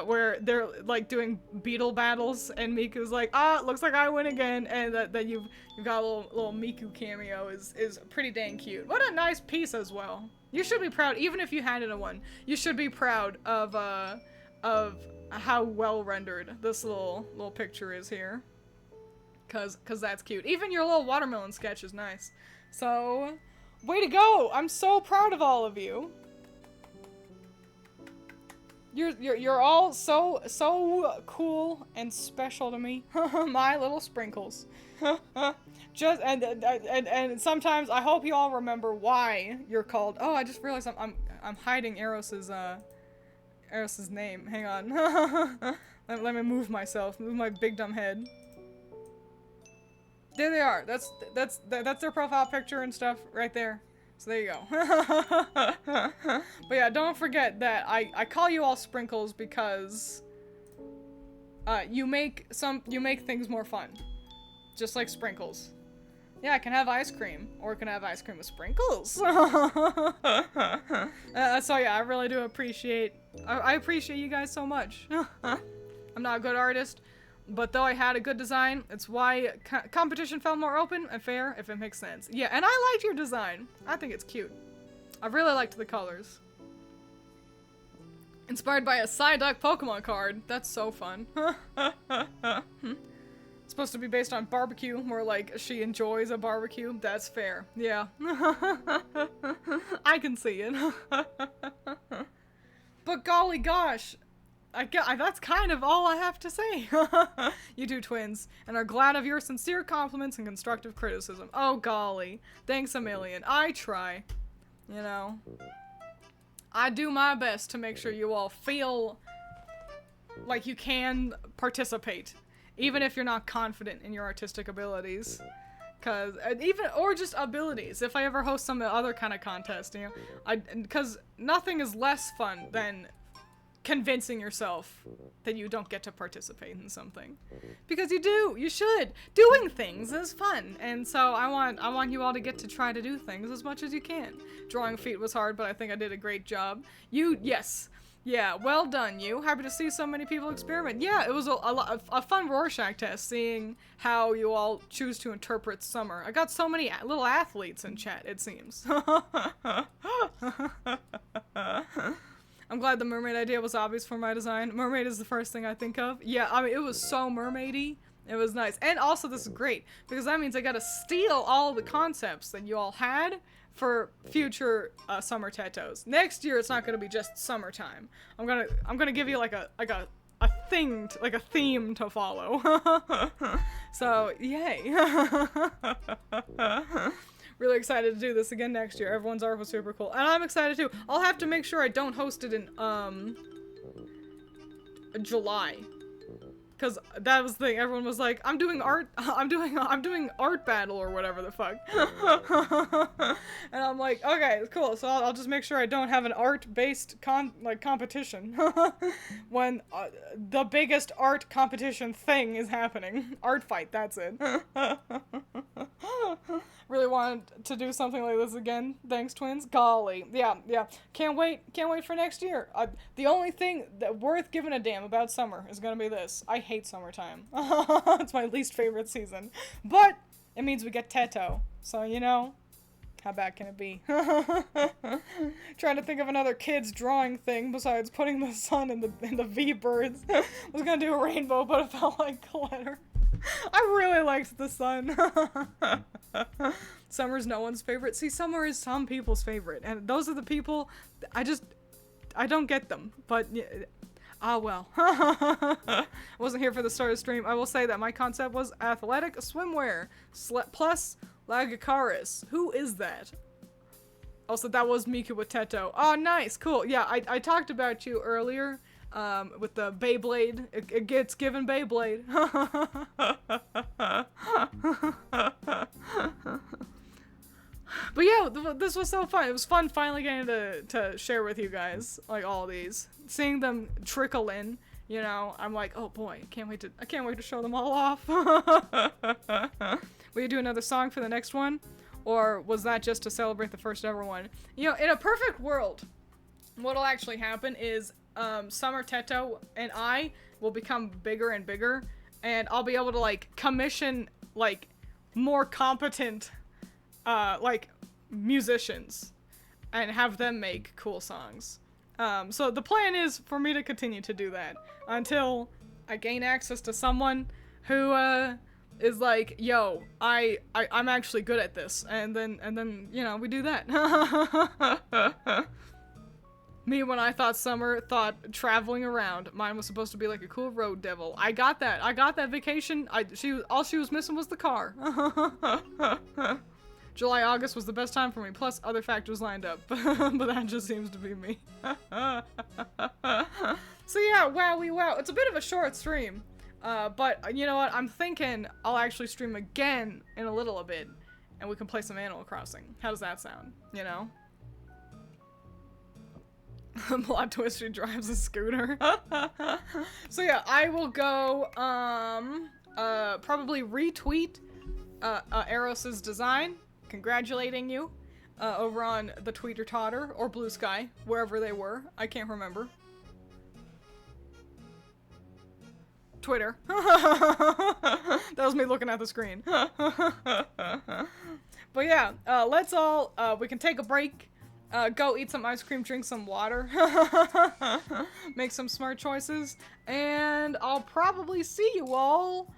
Where they're like doing beetle battles, and Miku's like, looks like I win again, and that you've got a little Miku cameo is pretty dang cute. What a nice piece as well. You should be proud, even if you handed a one. You should be proud of how well rendered this little picture is here. Cause that's cute. Even your little watermelon sketch is nice. So, way to go! I'm so proud of all of you. You're all so cool and special to me. My little sprinkles. Just and sometimes I hope you all remember why you're called. Oh, I just realized I'm hiding Eros's name. Hang on. let me move myself. Move my big dumb head. There they are. That's their profile picture and stuff right there. So there you go. But yeah, don't forget that I call you all sprinkles because you make things more fun. Just like sprinkles. Yeah, I can have ice cream, or I can have ice cream with sprinkles. So yeah, I really do appreciate I appreciate you guys so much. I'm not a good artist, but though I had a good design, it's why competition felt more open and fair, if it makes sense. Yeah, and I liked your design. I think it's cute. I really liked the colors. Inspired by a Psyduck Pokemon card. That's so fun. It's supposed to be based on barbecue, more like she enjoys a barbecue. That's fair. Yeah. I can see it. But golly gosh, that's kind of all I have to say. You two twins, and are glad of your sincere compliments and constructive criticism. Oh golly, thanks a million. I try, you know. I do my best to make sure you all feel like you can participate, even if you're not confident in your artistic abilities. Or just abilities, if I ever host some other kind of contest, you know. Because nothing is less fun than convincing yourself that you don't get to participate in something. Because you should. Doing things is fun. And so I want you all to get to try to do things as much as you can. Drawing feet was hard, but I think I did a great job. Yes. Yeah, well done, you. Happy to see so many people experiment. Yeah, it was a fun Rorschach test, seeing how you all choose to interpret summer. I got so many little athletes in chat, it seems. I'm glad the mermaid idea was obvious for my design. Mermaid is the first thing I think of. Yeah, I mean, it was so mermaidy. It was nice. And also, this is great, because that means I gotta steal all the concepts that you all had for future summer Tetos. Next year, it's not gonna be just summertime. I'm gonna give you like a theme to follow. So, yay. Really excited to do this again next year. Everyone's art was super cool. And I'm excited too. I'll have to make sure I don't host it in, July. Cause that was the thing. Everyone was like, "I'm doing art. I'm doing art battle or whatever the fuck." And I'm like, "Okay, cool. So I'll just make sure I don't have an art-based competition when the biggest art competition thing is happening. Art fight. That's it." Really wanted to do something like this again. Thanks, Twiins. Golly, yeah. Can't wait for next year. The only thing that worth giving a damn about summer is gonna be this. I hate summertime. It's my least favorite season, but it means we get Teto. So you know, how bad can it be? Trying to think of another kid's drawing thing besides putting the sun in the V birds. I was gonna do a rainbow, but it felt like glitter. I really liked the sun. Summer's no one's favorite. See, summer is some people's favorite, and those are the people I don't get them. But well. I wasn't here for the start of the stream. I will say that my concept was athletic swimwear plus Lagacaris. Who is that? Also, that was Miku with Teto. Oh, nice, cool. Yeah, I talked about you earlier. With the Beyblade, it gets given Beyblade. But yeah, this was so fun. It was fun finally getting to share with you guys, like, all these. Seeing them trickle in, you know, I'm like, oh boy, I can't wait to show them all off. Will you do another song for the next one? Or was that just to celebrate the first ever one? You know, in a perfect world, what'll actually happen is Summer, Teto, and I will become bigger and bigger, and I'll be able to, like, commission, like, more competent, like, musicians, and have them make cool songs. So the plan is for me to continue to do that until I gain access to someone who, is like, yo, I'm actually good at this, and then, you know, we do that. Me, when I thought Summer thought traveling around, mine was supposed to be like a cool road devil. I got that vacation. All she was missing was the car. July, August was the best time for me, plus other factors lined up. But that just seems to be me. So yeah, wow. It's a bit of a short stream. But you know what? I'm thinking I'll actually stream again in a little bit, and we can play some Animal Crossing. How does that sound? You know? Plot twist, she drives a scooter. So yeah, I will go, probably retweet, Eros's design, congratulating you, over on the Tweeter Totter, or Blue Sky, wherever they were. I can't remember. Twitter. That was me looking at the screen. But yeah, let's all, we can take a break. Go eat some ice cream, drink some water, make some smart choices, and I'll probably see you all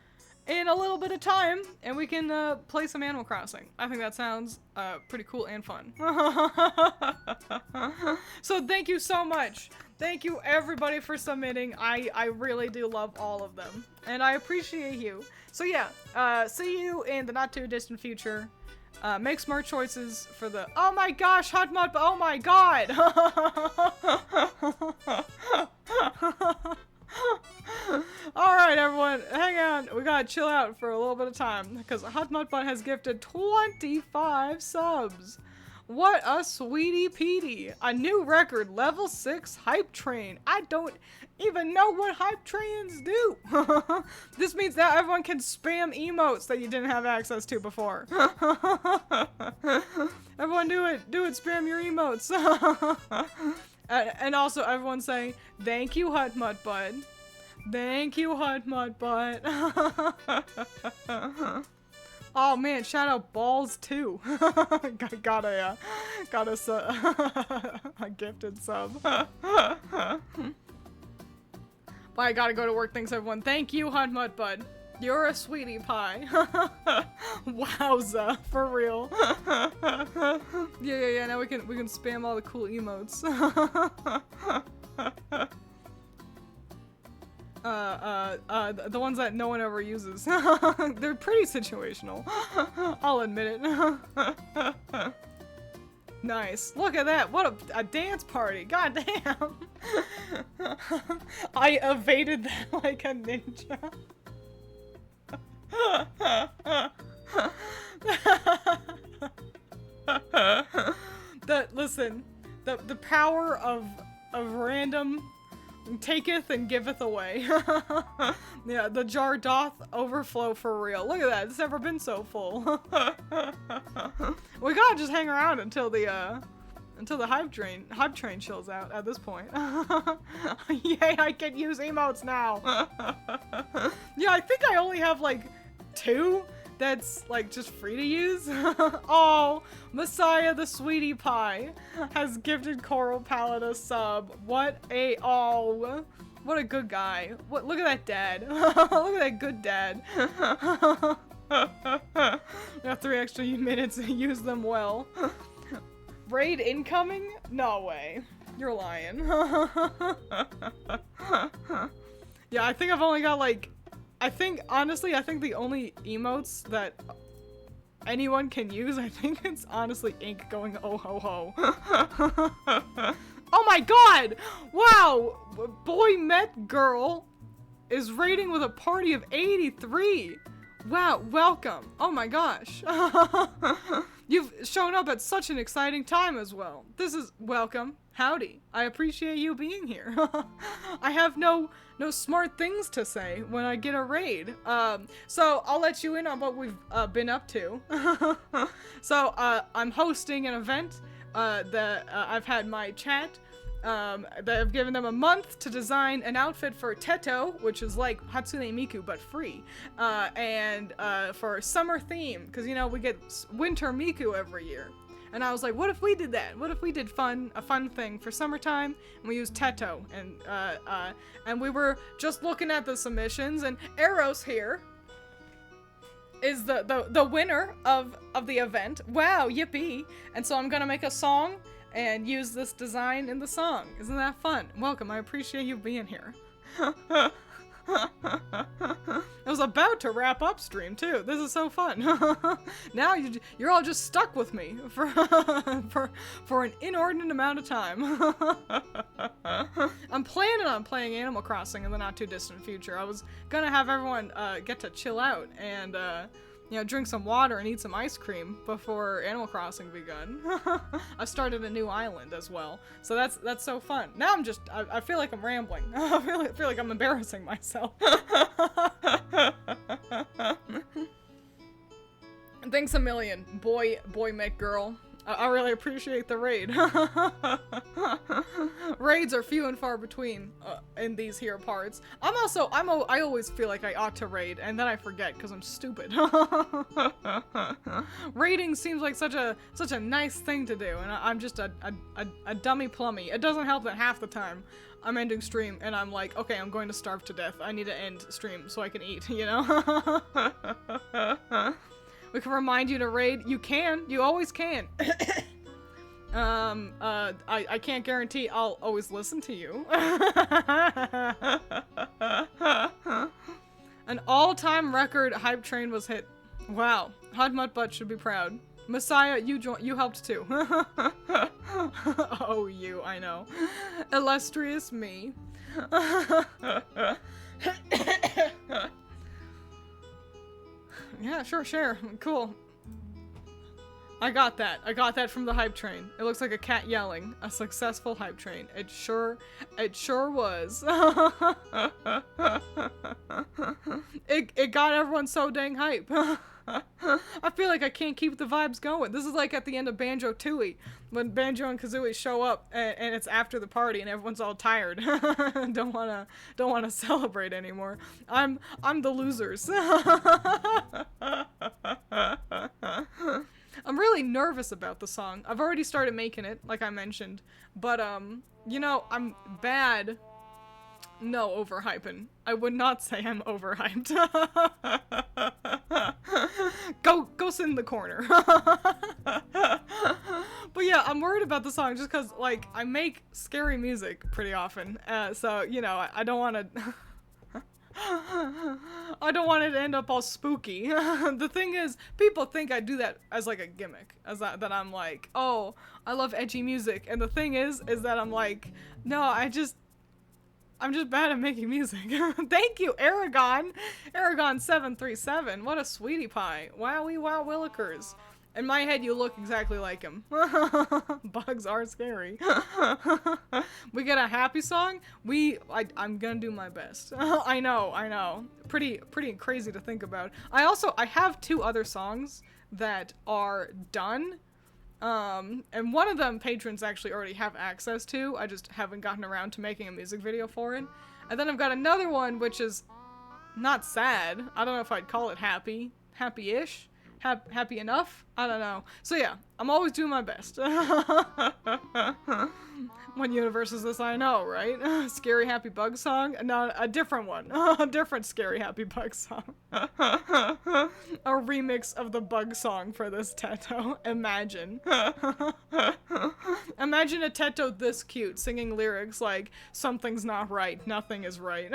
in a little bit of time, and we can play some Animal Crossing. I think that sounds pretty cool and fun. So thank you so much. Thank you everybody for submitting. I really do love all of them, and I appreciate you. So yeah, see you in the not too distant future. Make smart choices for the— oh my gosh, Hot Mud, oh my god! Alright everyone, hang on, we gotta chill out for a little bit of time, because Hot Mud Butt has gifted 25 subs! What a sweetie Petey! A new record, level 6 hype train. I don't even know what hype trains do! This means that everyone can spam emotes that you didn't have access to before. Everyone do it, spam your emotes. And also everyone say, thank you, Hot Mud Bud. Thank you, Hot Mud Bud. Oh man, shout out Balls too. got a gifted sub. But I gotta go to work. Thanks everyone. Thank you, Hot Mud Bud. You're a sweetie pie. Wowza, for real. Yeah. Now we can spam all the cool emotes. The ones that no one ever uses. They're pretty situational. I'll admit it. Nice. Look at that. What a dance party. God damn. I evaded that like a ninja. Listen, the power of random taketh and giveth away. Yeah, the jar doth overflow for real. Look at that, it's never been so full. We gotta just hang around until the hype train chills out at this point. Yay, I can use emotes now. Yeah, I think I only have like 2 that's like just free to use. Oh, Messiah the Sweetie Pie has gifted Coral Palette a sub. What a good guy. Look at that dad. Look at that good dad. Got 3 extra minutes to use them well. Raid incoming? No way. You're lying. Yeah, I think I've only got like, honestly, I think the only emotes that anyone can use, I think it's honestly Ink going oh ho ho. Oh my god! Wow! Boy Met Girl is raiding with a party of 83. Wow, welcome. Oh my gosh. You've shown up at such an exciting time as well. This is welcome. Howdy. I appreciate you being here. I have no smart things to say when I get a raid. So I'll let you in on what we've been up to. So I'm hosting an event that I've had my chat. That I've given them a month to design an outfit for Teto, which is like Hatsune Miku but free, and for summer theme, because you know we get winter Miku every year. And I was like, what if we did that? What if we did a fun thing for summertime, and we used Teto, and we were just looking at the submissions, and Eros here is the winner of the event. Wow, yippee! And so I'm gonna make a song and use this design in the song. Isn't that fun? Welcome, I appreciate you being here. I was about to wrap up stream too. This is so fun. Now you're all just stuck with me for an inordinate amount of time. I'm planning on playing Animal Crossing in the not too distant future. I was gonna have everyone get to chill out and you know, drink some water and eat some ice cream before Animal Crossing begun. I started a new island as well, so that's so fun. Now I feel like I'm rambling. I feel like I'm embarrassing myself. Thanks a million, boy met girl. I really appreciate the raid. Raids are few and far between in these here parts. I always feel like I ought to raid, and then I forget because I'm stupid. Raiding seems like such a nice thing to do, and I'm just a dummy plummy. It doesn't help that half the time I'm ending stream and I'm like, okay, I'm going to starve to death. I need to end stream so I can eat, you know? We can remind you to raid. You can. You always can. I can't guarantee I'll always listen to you. An all-time record hype train was hit. Wow. Hudmuttbutt should be proud. Messiah, you helped too. Oh, you, I know. Illustrious me. Yeah, sure, share. Cool. I got that from the hype train. It looks like a cat yelling. A successful hype train. It sure was. It got everyone so dang hype. I feel like I can't keep the vibes going. This is like at the end of Banjo-Tooie, when Banjo and Kazooie show up and it's after the party and everyone's all tired. don't wanna celebrate anymore. I'm the losers. I'm really nervous about the song. I've already started making it, like I mentioned, but you know, I'm bad. No, overhyping. I would not say I'm overhyped. Go sit in the corner. But yeah, I'm worried about the song just because, like, I make scary music pretty often. So, you know, I don't want to... I don't want it to end up all spooky. The thing is, people think I do that as like a gimmick, as that I'm like, oh, I love edgy music. And the thing is that I'm like, no, I'm just bad at making music. Thank you, Aragon. Aragon737. What a sweetie pie. Wowie wow willikers. In my head, you look exactly like him. Bugs are scary. We get a happy song. I'm gonna do my best. I know. Pretty crazy to think about. I have 2 other songs that are done. And one of them patrons actually already have access to. I just haven't gotten around to making a music video for it. And then I've got another one which is not sad. I don't know if I'd call it happy. Happy-ish? Happy enough? I don't know. So yeah, I'm always doing my best. What universe is this? I know, right? Scary Happy Bug song? No, a different one. A different Scary Happy Bug song. A remix of the bug song for this Teto. Imagine. Imagine a Teto this cute singing lyrics like, something's not right, nothing is right.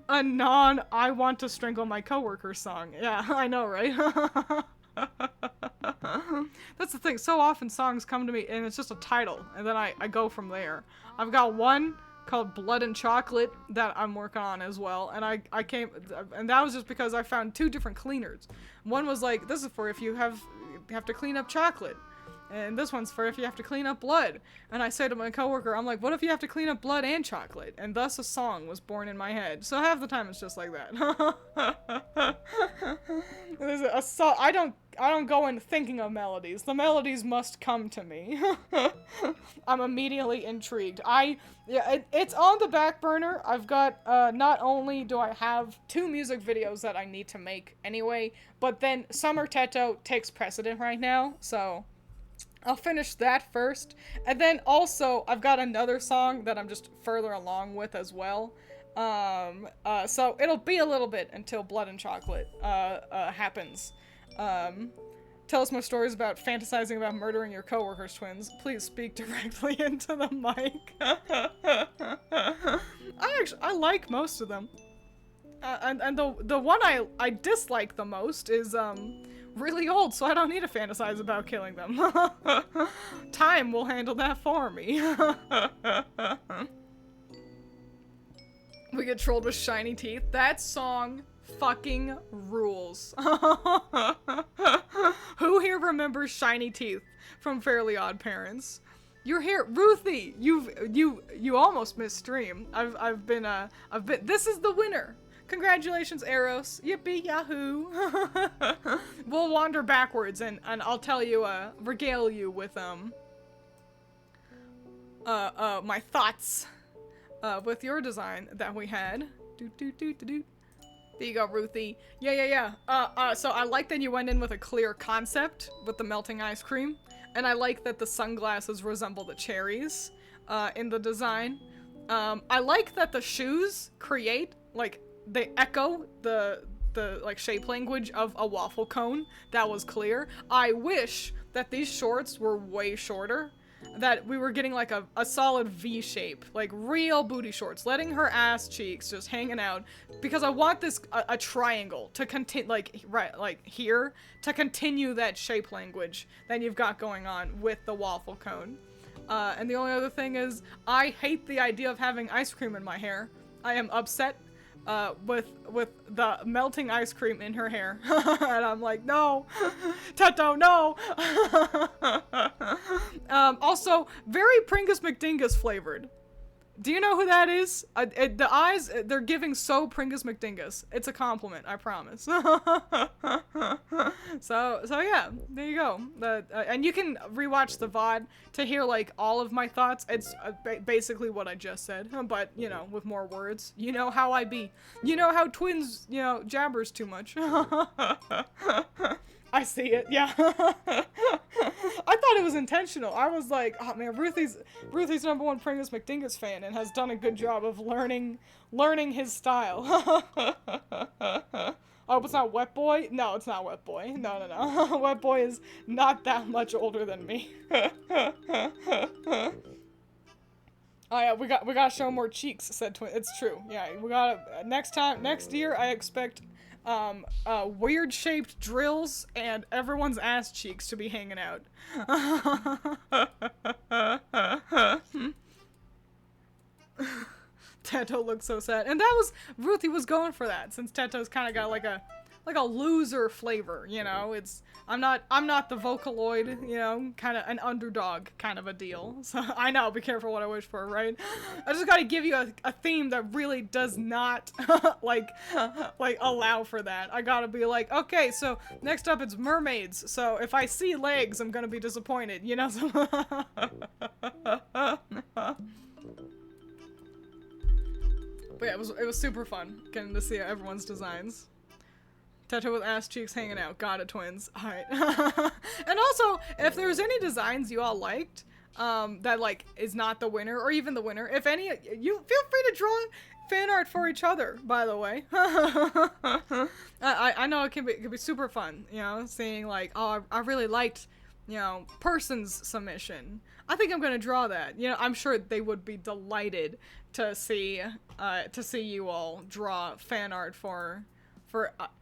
A I want to strangle my coworker song. Yeah, I know, right? That's the thing. So often songs come to me and it's just a title, and then I go from there. I've got one called Blood and Chocolate that I'm working on as well, and and that was just because I found 2 different cleaners. One was like, this is for if you have to clean up chocolate. And this one's for if you have to clean up blood. And I say to my coworker, I'm like, what if you have to clean up blood and chocolate? And thus a song was born in my head. So half the time it's just like that. There's a song. I don't go in thinking of melodies. The melodies must come to me. I'm immediately intrigued. It's on the back burner. I've got, not only do I have 2 music videos that I need to make anyway, but then Summer Teto takes precedent right now, so I'll finish that first, and then also I've got another song that I'm just further along with as well. So it'll be a little bit until Blood and Chocolate happens. Tell us more stories about fantasizing about murdering your coworkers, Twiins. Please speak directly into the mic. I like most of them. And the one I dislike the most is really old, so I don't need to fantasize about killing them. Time will handle that for me. We get trolled with shiny teeth. That song fucking rules. Who here remembers Shiny Teeth from Fairly Odd Parents? You're here, Ruthie. You almost missed stream. I've been. This is the winner. Congratulations, Eros. Yippee yahoo. We'll wander backwards and I'll tell you, regale you with, my thoughts, with your design that we had. There you go, Ruthie. Yeah. So I like that you went in with a clear concept with the melting ice cream. And I like that the sunglasses resemble the cherries, in the design. I like that the shoes create, like, they echo the like shape language of a waffle cone. That was clear. I wish that these shorts were way shorter, that we were getting like a solid V shape, like real booty shorts, letting her ass cheeks just hanging out, because I want this a triangle to continue, like here, to continue that shape language that you've got going on with the waffle cone. And the only other thing is, I hate the idea of having ice cream in my hair. I am upset with the melting ice cream in her hair. And I'm like, no, Teto, no. Also, very Pringus McDingus flavored. Do you know who that is? The eyes, they're giving so Pringus McDingus. It's a compliment, I promise. So yeah, there you go. And you can rewatch the VOD to hear, like, all of my thoughts. It's basically what I just said, but, you know, with more words. You know how I be. You know how Twiins, you know, jabbers too much. I see it, yeah. I thought it was intentional. I was like, oh man, Ruthie's #1 Pringus McDingus fan and has done a good job of learning his style. Oh, it's not Wet Boy? No, it's not Wet Boy. No. Wet Boy is not that much older than me. Oh yeah, we gotta show more cheeks, said Twin. It's true. Yeah, we gotta next year I expect weird shaped drills and everyone's ass cheeks to be hanging out. Teto looks so sad. And that was Ruthie was going for that, since Teto's kinda got like a loser flavor, you know? It's I'm not the Vocaloid, you know, kinda an underdog kind of a deal. So I know, be careful what I wish for, right? I just gotta give you a theme that really does not like allow for that. I gotta be like, okay, so next up it's mermaids. So if I see legs, I'm gonna be disappointed, you know? But yeah, it was super fun getting to see everyone's designs. Teto with ass cheeks hanging out. Got it, twins. Alright. And also, if there's any designs you all liked, that, like, is not the winner, or even the winner, if any, you feel free to draw fan art for each other, by the way. I know it can be super fun, you know, seeing, like, oh, I really liked, you know, person's submission. I think I'm gonna draw that. You know, I'm sure they would be delighted to see you all draw fan art for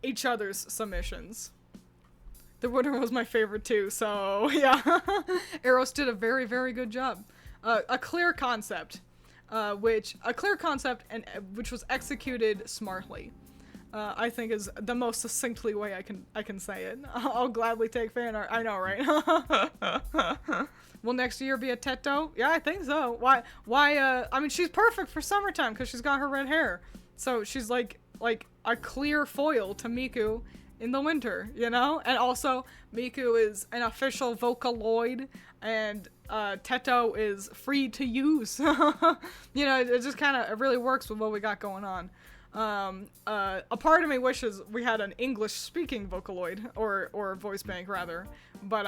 each other's submissions. The winner was my favorite too, so yeah. Eros did a very, very good job. A clear concept, which was executed smartly. I think is the most succinctly way I can say it. I'll gladly take fan art. I know, right? Will next year be a Teto? Yeah, I think so. Why, I mean, she's perfect for summertime because she's got her red hair. So she's like a clear foil to Miku in the winter, you know? And also, Miku is an official Vocaloid, and Teto is free to use. You know, it just kind of, it really works with what we got going on. A part of me wishes we had an English-speaking Vocaloid, or voice bank, rather. But,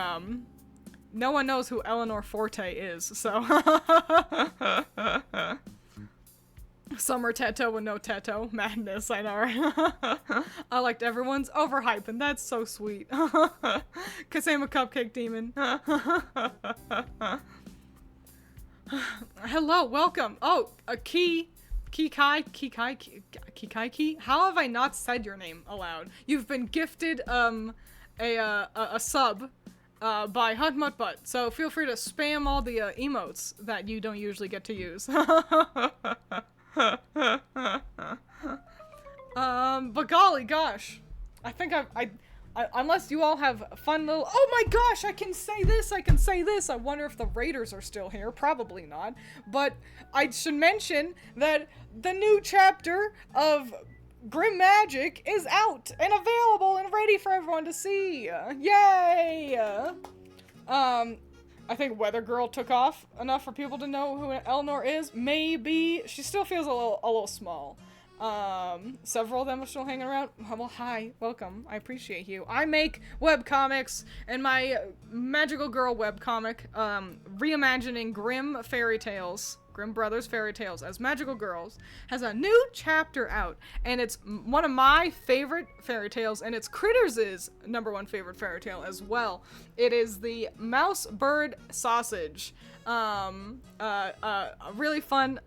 no one knows who Eleanor Forte is, so... Summer Teto with no Teto. Madness, I know, right? I liked everyone's overhype, and that's so sweet. Kasema Cupcake Demon. Hello, welcome. Oh, a Kikai. How have I not said your name aloud? You've been gifted, a sub, by Hunt Mutt Butt, so feel free to spam all the, emotes that you don't usually get to use. But golly gosh, I think I unless you all have fun little, oh my gosh, I can say this, I wonder if the Raiders are still here, probably not, but I should mention that the new chapter of Grim Magic is out and available and ready for everyone to see. Yay! I think Weather Girl took off enough for people to know who Eleanor is. Maybe. She still feels a little small. Several of them are still hanging around. Well, hi. Welcome. I appreciate you. I make webcomics, and my Magical Girl webcomic, reimagining Grimm fairy tales, Grimm Brothers fairy tales as magical girls, has a new chapter out, and it's one of my favorite fairy tales, and it's Critters' #1 favorite fairy tale as well. It is the Mouse Bird Sausage. A really fun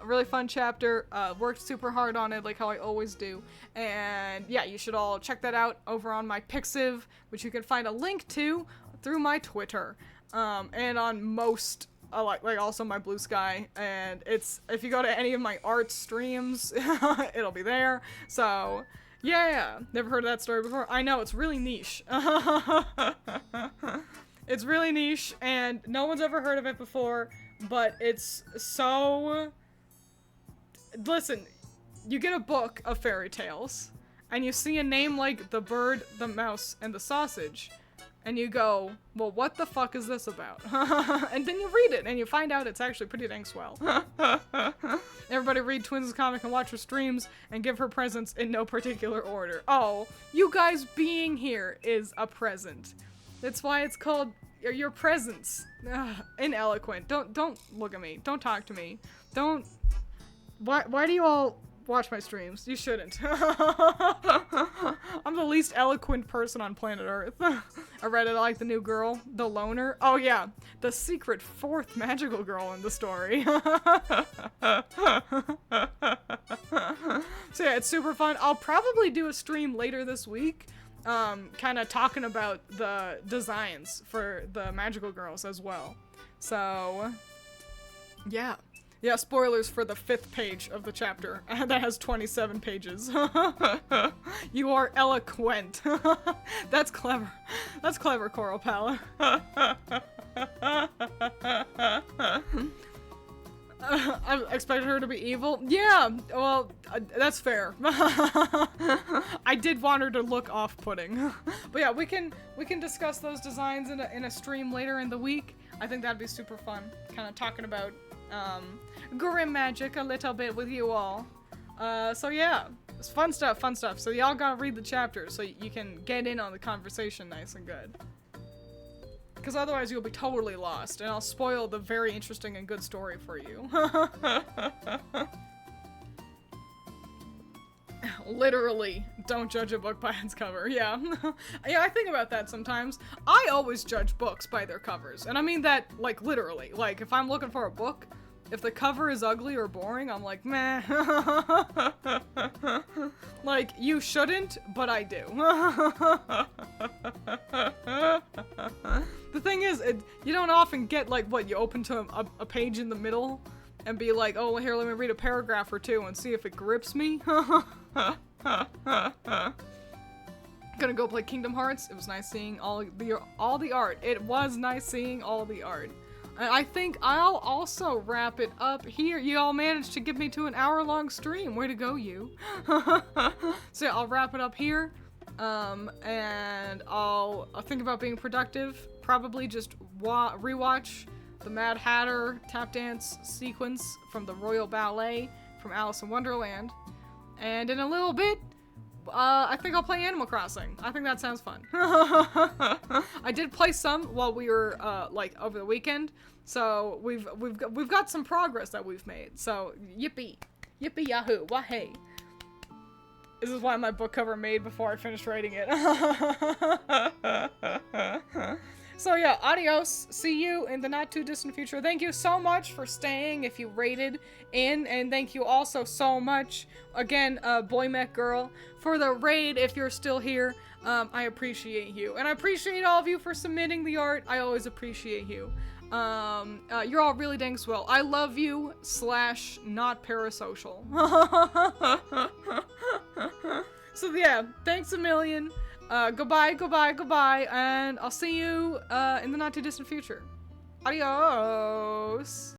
chapter. Worked super hard on it, like how I always do. And yeah, you should all check that out over on my Pixiv, which you can find a link to through my Twitter, and on most. Like also my Blue Sky, and it's, if you go to any of my art streams, it'll be there. So yeah, never heard of that story before. I know, it's really niche. It's really niche, and no one's ever heard of it before, but it's so... Listen, you get a book of fairy tales, and you see a name like the bird, the mouse, and the sausage, and you go, well, what the fuck is this about? And then you read it, and you find out it's actually pretty dang swell. Everybody read Twiins' comic and watch her streams, and give her presents in no particular order. Oh, you guys being here is a present. That's why it's called your presence. Ineloquent. Don't look at me. Don't talk to me. Don't. Why do you all watch my streams. You shouldn't. I'm the least eloquent person on planet Earth. I read it. I like the new girl, the loner. Oh yeah, the secret fourth magical girl in the story. So yeah, it's super fun. I'll probably do a stream later this week, kind of talking about the designs for the magical girls as well. So yeah. Yeah, spoilers for the 5th page of the chapter. That has 27 pages. You are eloquent. That's clever. That's clever, Coral Pala. I expected her to be evil. Yeah, well, that's fair. I did want her to look off-putting. But yeah, we can discuss those designs in a stream later in the week. I think that'd be super fun. Kind of talking about grim magic a little bit with you all. So yeah, it's fun stuff. So y'all gotta read the chapters so you can get in on the conversation nice and good. Because otherwise you'll be totally lost, and I'll spoil the very interesting and good story for you. Literally, don't judge a book by its cover, yeah. Yeah, I think about that sometimes. I always judge books by their covers, and I mean that, like, literally. Like, if I'm looking for a book, if the cover is ugly or boring, I'm like, meh. Like, you shouldn't, but I do. The thing is, you don't often get, like, what, you open to a page in the middle and be like, oh, here, let me read a paragraph or two and see if it grips me. Gonna go play Kingdom Hearts. It was nice seeing all the art. It was nice seeing all the art. And I think I'll also wrap it up here. You all managed to get me to an hour-long stream. Way to go, you. So yeah, I'll wrap it up here. And I'll think about being productive. Probably just rewatch the Mad Hatter tap dance sequence from the Royal Ballet from Alice in Wonderland. And in a little bit, I think I'll play Animal Crossing. I think that sounds fun. I did play some while we were like over the weekend, so we've got some progress that we've made. So yippee yahoo, wahey. This is why my book cover made before I finished writing it. So yeah, adios. See you in the not too distant future. Thank you so much for staying if you rated in, and thank you also so much, again, Boy Mech Girl, for the raid if you're still here. I appreciate you. And I appreciate all of you for submitting the art. I always appreciate you. You're all really dang swell. I love you / not parasocial. So yeah, thanks a million. Goodbye, and I'll see you in the not too distant future. Adios!